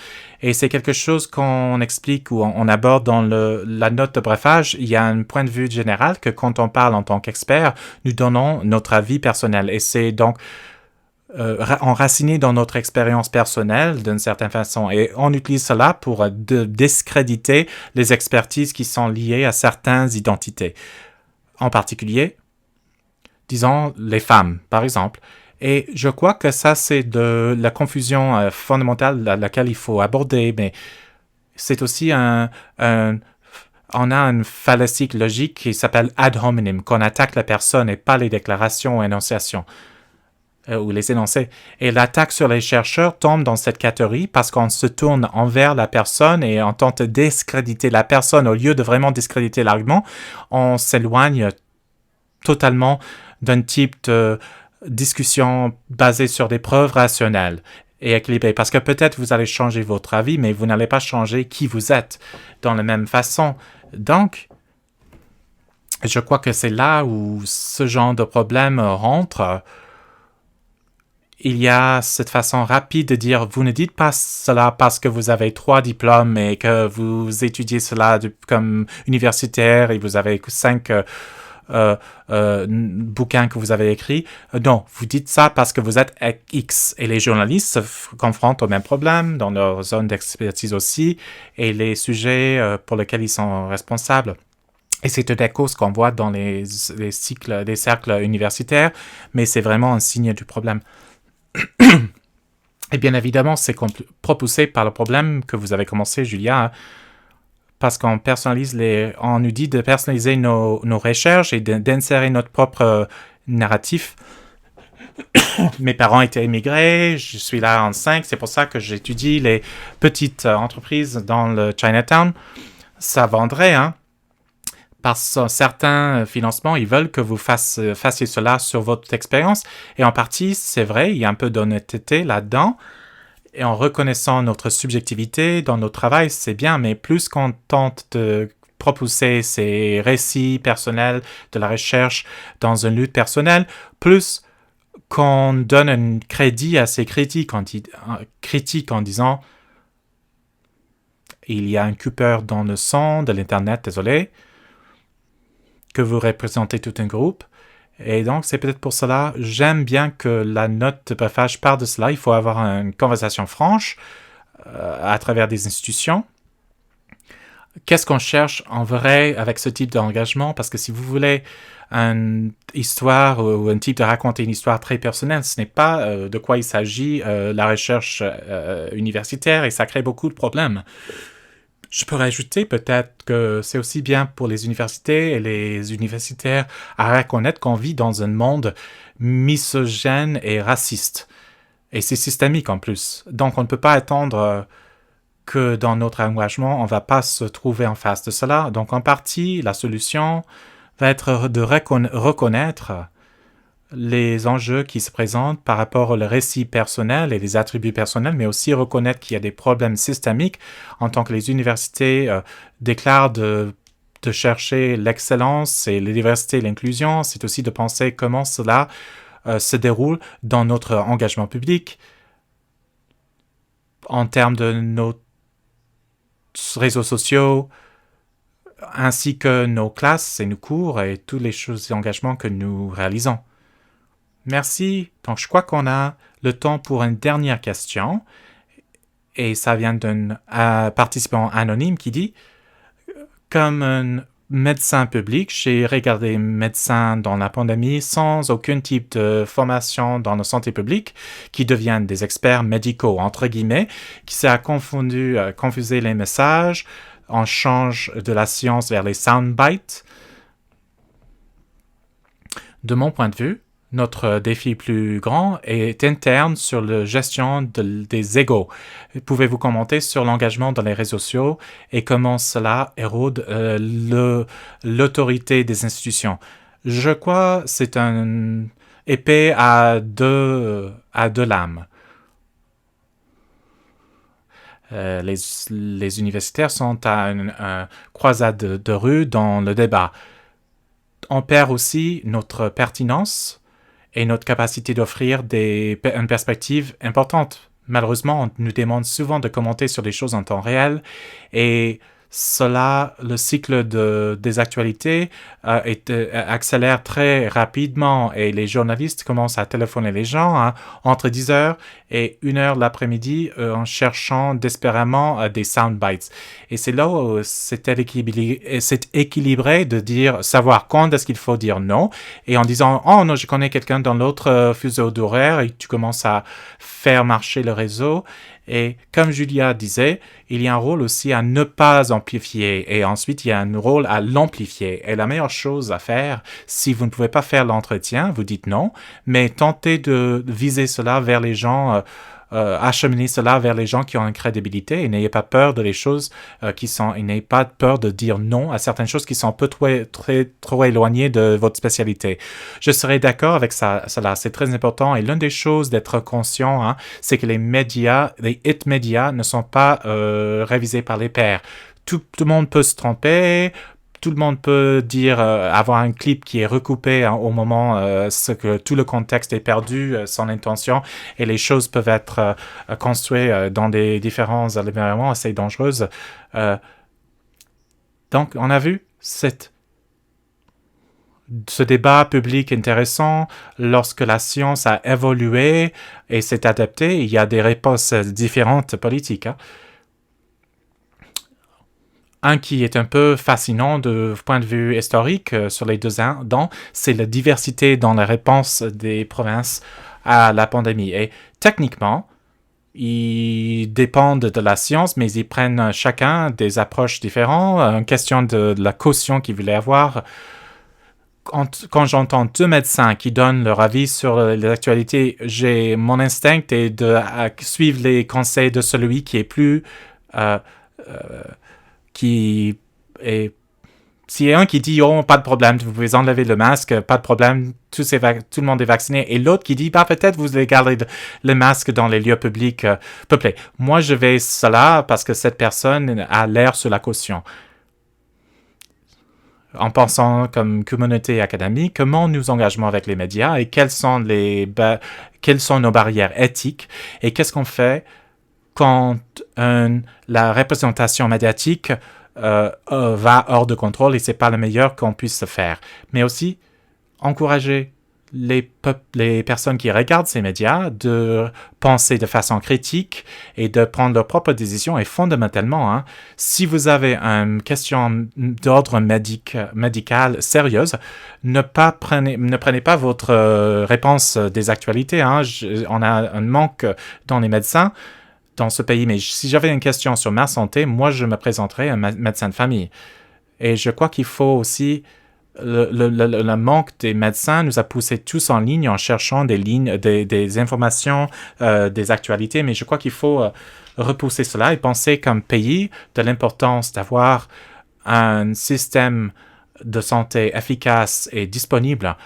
Et c'est quelque chose qu'on explique ou on aborde dans la note de préphage. Il y a un point de vue général que quand on parle en tant qu'expert, nous donnons notre avis personnel. Et c'est donc enraciné dans notre expérience personnelle d'une certaine façon. Et on utilise cela pour discréditer les expertises qui sont liées à certaines identités. En particulier, disons les femmes, par exemple. Et je crois que ça, c'est de la confusion fondamentale à laquelle il faut aborder, mais c'est aussi on a une fallacie logique qui s'appelle ad hominem, qu'on attaque la personne et pas les déclarations ou énonciations, ou les énoncés. Et l'attaque sur les chercheurs tombe dans cette catégorie parce qu'on se tourne envers la personne et on tente de discréditer la personne au lieu de vraiment discréditer l'argument. On s'éloigne totalement d'un type de discussion basée sur des preuves rationnelles et équilibrées. Parce que peut-être vous allez changer votre avis, mais vous n'allez pas changer qui vous êtes dans la même façon. Donc, je crois que c'est là où ce genre de problème rentre. Il y a cette façon rapide de dire, vous ne dites pas cela parce que vous avez 3 diplômes et que vous étudiez cela comme universitaire et vous avez 5 bouquins que vous avez écrits. Non, vous dites ça parce que vous êtes X. Et les journalistes se confrontent au même problème dans leur zone d'expertise aussi et les sujets pour lesquels ils sont responsables. Et c'est tout à cause qu'on voit dans les cercles universitaires, mais c'est vraiment un signe du problème. Et bien évidemment, c'est propulsé par le problème que vous avez commencé, Julia, parce qu'on on nous dit de personnaliser nos recherches et d'insérer notre propre narratif. Mes parents étaient immigrés, je suis là en 5, c'est pour ça que j'étudie les petites entreprises dans le Chinatown. Ça vendrait, hein? Parce que certains financements, ils veulent que vous fassiez cela sur votre expérience. Et en partie, c'est vrai, il y a un peu d'honnêteté là-dedans. Et en reconnaissant notre subjectivité dans notre travail, c'est bien, mais plus qu'on tente de propulser ces récits personnels de la recherche dans une lutte personnelle, plus qu'on donne un crédit à ces critiques en disant « Il y a un Cooper dans le son de l'Internet, désolé, que vous représentez tout un groupe. » Et donc, c'est peut-être pour cela, j'aime bien que la note de préphage parle de cela. Il faut avoir une conversation franche à travers des institutions. Qu'est-ce qu'on cherche en vrai avec ce type d'engagement? Parce que si vous voulez une histoire ou un type de raconter une histoire très personnelle, ce n'est pas de quoi il s'agit la recherche universitaire et ça crée beaucoup de problèmes. Je pourrais ajouter peut-être que c'est aussi bien pour les universités et les universitaires à reconnaître qu'on vit dans un monde misogyne et raciste. Et c'est systémique en plus. Donc on ne peut pas attendre que dans notre engagement, on ne va pas se trouver en face de cela. Donc en partie, la solution va être de reconnaître les enjeux qui se présentent par rapport au récit personnel et les attributs personnels, mais aussi reconnaître qu'il y a des problèmes systémiques en tant que les universités déclarent de chercher l'excellence et la diversité et l'inclusion. C'est aussi de penser comment cela se déroule dans notre engagement public en termes de nos réseaux sociaux, ainsi que nos classes et nos cours et toutes les choses et engagements que nous réalisons. Merci. Donc, je crois qu'on a le temps pour une dernière question. Et ça vient d'un participant anonyme qui dit « Comme un médecin public, j'ai regardé médecins dans la pandémie sans aucun type de formation dans la santé publique, qui deviennent des experts médicaux, entre guillemets, qui s'est confusé les messages, on change de la science vers les soundbites. De mon point de vue, notre défi plus grand est interne sur la gestion des égos. Pouvez-vous commenter sur l'engagement dans les réseaux sociaux et comment cela érode l'autorité des institutions? Je crois que c'est une épée à deux lames. Les universitaires sont à une croisade de rue dans le débat. On perd aussi notre pertinence et notre capacité d'offrir une perspective importante. Malheureusement, on nous demande souvent de commenter sur des choses en temps réel et cela, le cycle des actualités accélère très rapidement et les journalistes commencent à téléphoner les gens entre 10h et 1h l'après-midi en cherchant désespérément des soundbites. Et c'est là où c'est équilibré de savoir quand est-ce qu'il faut dire non et en disant « Oh non, je connais quelqu'un dans l'autre fuseau d'horaire » et tu commences à faire marcher le réseau. Et comme Julia disait, il y a un rôle aussi à ne pas amplifier et ensuite il y a un rôle à l'amplifier. Et la meilleure chose à faire, si vous ne pouvez pas faire l'entretien, vous dites non, mais tentez de viser cela vers les gens, acheminer cela vers les gens qui ont une crédibilité et n'ayez pas peur de les choses n'ayez pas peur de dire non à certaines choses qui sont un peu trop éloignées de votre spécialité. Je serais d'accord avec cela, c'est très important et l'une des choses d'être conscient, c'est que les hit médias ne sont pas révisés par les pairs. Tout le monde peut se tromper. Tout le monde peut avoir un clip qui est recoupé au moment que tout le contexte est perdu sans intention et les choses peuvent être construites dans des différents environnements assez dangereuses. Donc, on a vu ce débat public intéressant. Lorsque la science a évolué et s'est adaptée, il y a des réponses différentes politiques. Un qui est un peu fascinant de point de vue historique sur les 2 ans, c'est la diversité dans la réponse des provinces à la pandémie. Et techniquement, ils dépendent de la science, mais ils prennent chacun des approches différentes. Une question de la caution qu'ils voulaient avoir. Quand j'entends 2 médecins qui donnent leur avis sur les actualités, mon instinct est de suivre les conseils de celui qui est plus... qui est... S'il y a un qui dit « Oh, pas de problème, vous pouvez enlever le masque, pas de problème, tout le monde est vacciné. » Et l'autre qui dit « Bah, peut-être vous allez garder le masque dans les lieux publics peuplés. » Moi, je vais cela parce que cette personne a l'air sur la caution. En pensant comme communauté académique, comment nous engageons avec les médias et quelles sont nos barrières éthiques et qu'est-ce qu'on fait quand la représentation médiatique va hors de contrôle et c'est pas le meilleur qu'on puisse faire. Mais aussi, encourager les personnes qui regardent ces médias de penser de façon critique et de prendre leurs propres décisions. Et fondamentalement, si vous avez une question d'ordre médical sérieuse, ne prenez pas votre réponse des actualités. On a un manque dans les médecins. dans ce pays. Mais si j'avais une question sur ma santé, moi, je me présenterais un médecin de famille. Et je crois qu'il faut aussi... Le manque des médecins nous a poussés tous en ligne en cherchant des informations, des actualités. Mais je crois qu'il faut repousser cela et penser comme pays de l'importance d'avoir un système de santé efficace et disponible,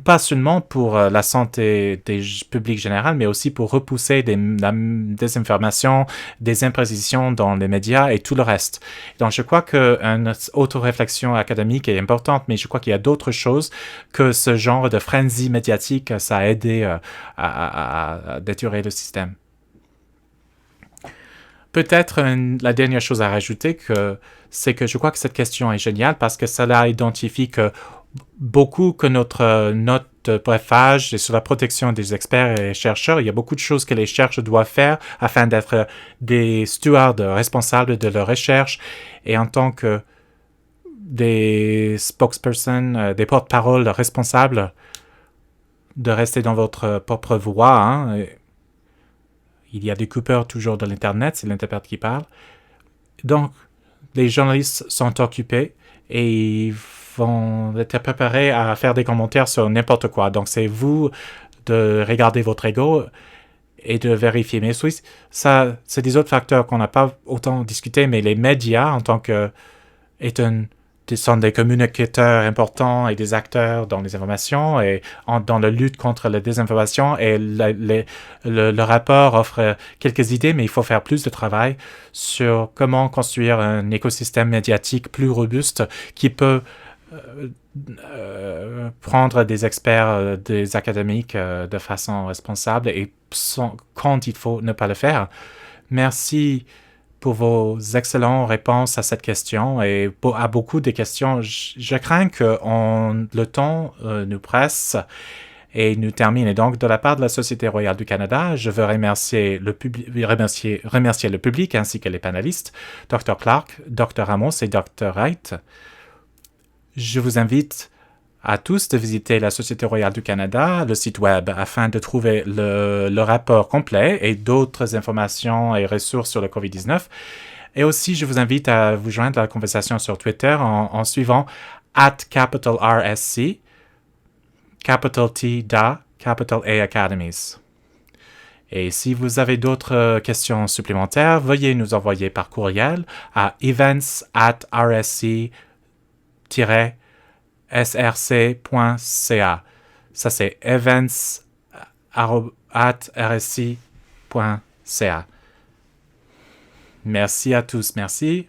pas seulement pour la santé des publics générale, mais aussi pour repousser la désinformation, des imprécisions dans les médias et tout le reste. Donc, je crois qu'une auto-réflexion académique est importante, mais je crois qu'il y a d'autres choses que ce genre de frenzy médiatique, ça a aidé à détériorer le système. Peut-être la dernière chose à rajouter, c'est que je crois que cette question est géniale parce que cela identifie que beaucoup que notre note de brefage et sur la protection des experts et chercheurs, il y a beaucoup de choses que les chercheurs doivent faire afin d'être des stewards responsables de leur recherche et en tant que des spokespersons, des porte-paroles responsables de rester dans votre propre voie. Hein. Il y a des coupeurs toujours de l'Internet, c'est l'interprète qui parle. Donc, les journalistes sont occupés et ils vont être préparés à faire des commentaires sur n'importe quoi. Donc, c'est vous de regarder votre ego et de vérifier. Mais oui, ça, c'est des autres facteurs qu'on n'a pas autant discuté, mais les médias, en tant que sont des communicateurs importants et des acteurs dans les informations et dans la lutte contre la désinformation. Et le rapport offre quelques idées, mais il faut faire plus de travail sur comment construire un écosystème médiatique plus robuste qui peut prendre des experts, des académiques de façon responsable et quand il faut ne pas le faire. Merci pour vos excellentes réponses à cette question et à beaucoup de questions. Je crains que le temps nous presse et nous termine. Et donc, de la part de la Société royale du Canada, je veux remercier le public ainsi que les panélistes, Dr. Clark, Dr. Ramos et Dr. Wright. Je vous invite à tous de visiter la Société royale du Canada, le site web, afin de trouver le rapport complet et d'autres informations et ressources sur le COVID-19. Et aussi, je vous invite à vous joindre à la conversation sur Twitter en suivant @capitalRSC, capital T DA, capital A Academies. Et si vous avez d'autres questions supplémentaires, veuillez nous envoyer par courriel à events@rsc-src.ca. Ça, c'est events@rsc.ca. Merci à tous. Merci.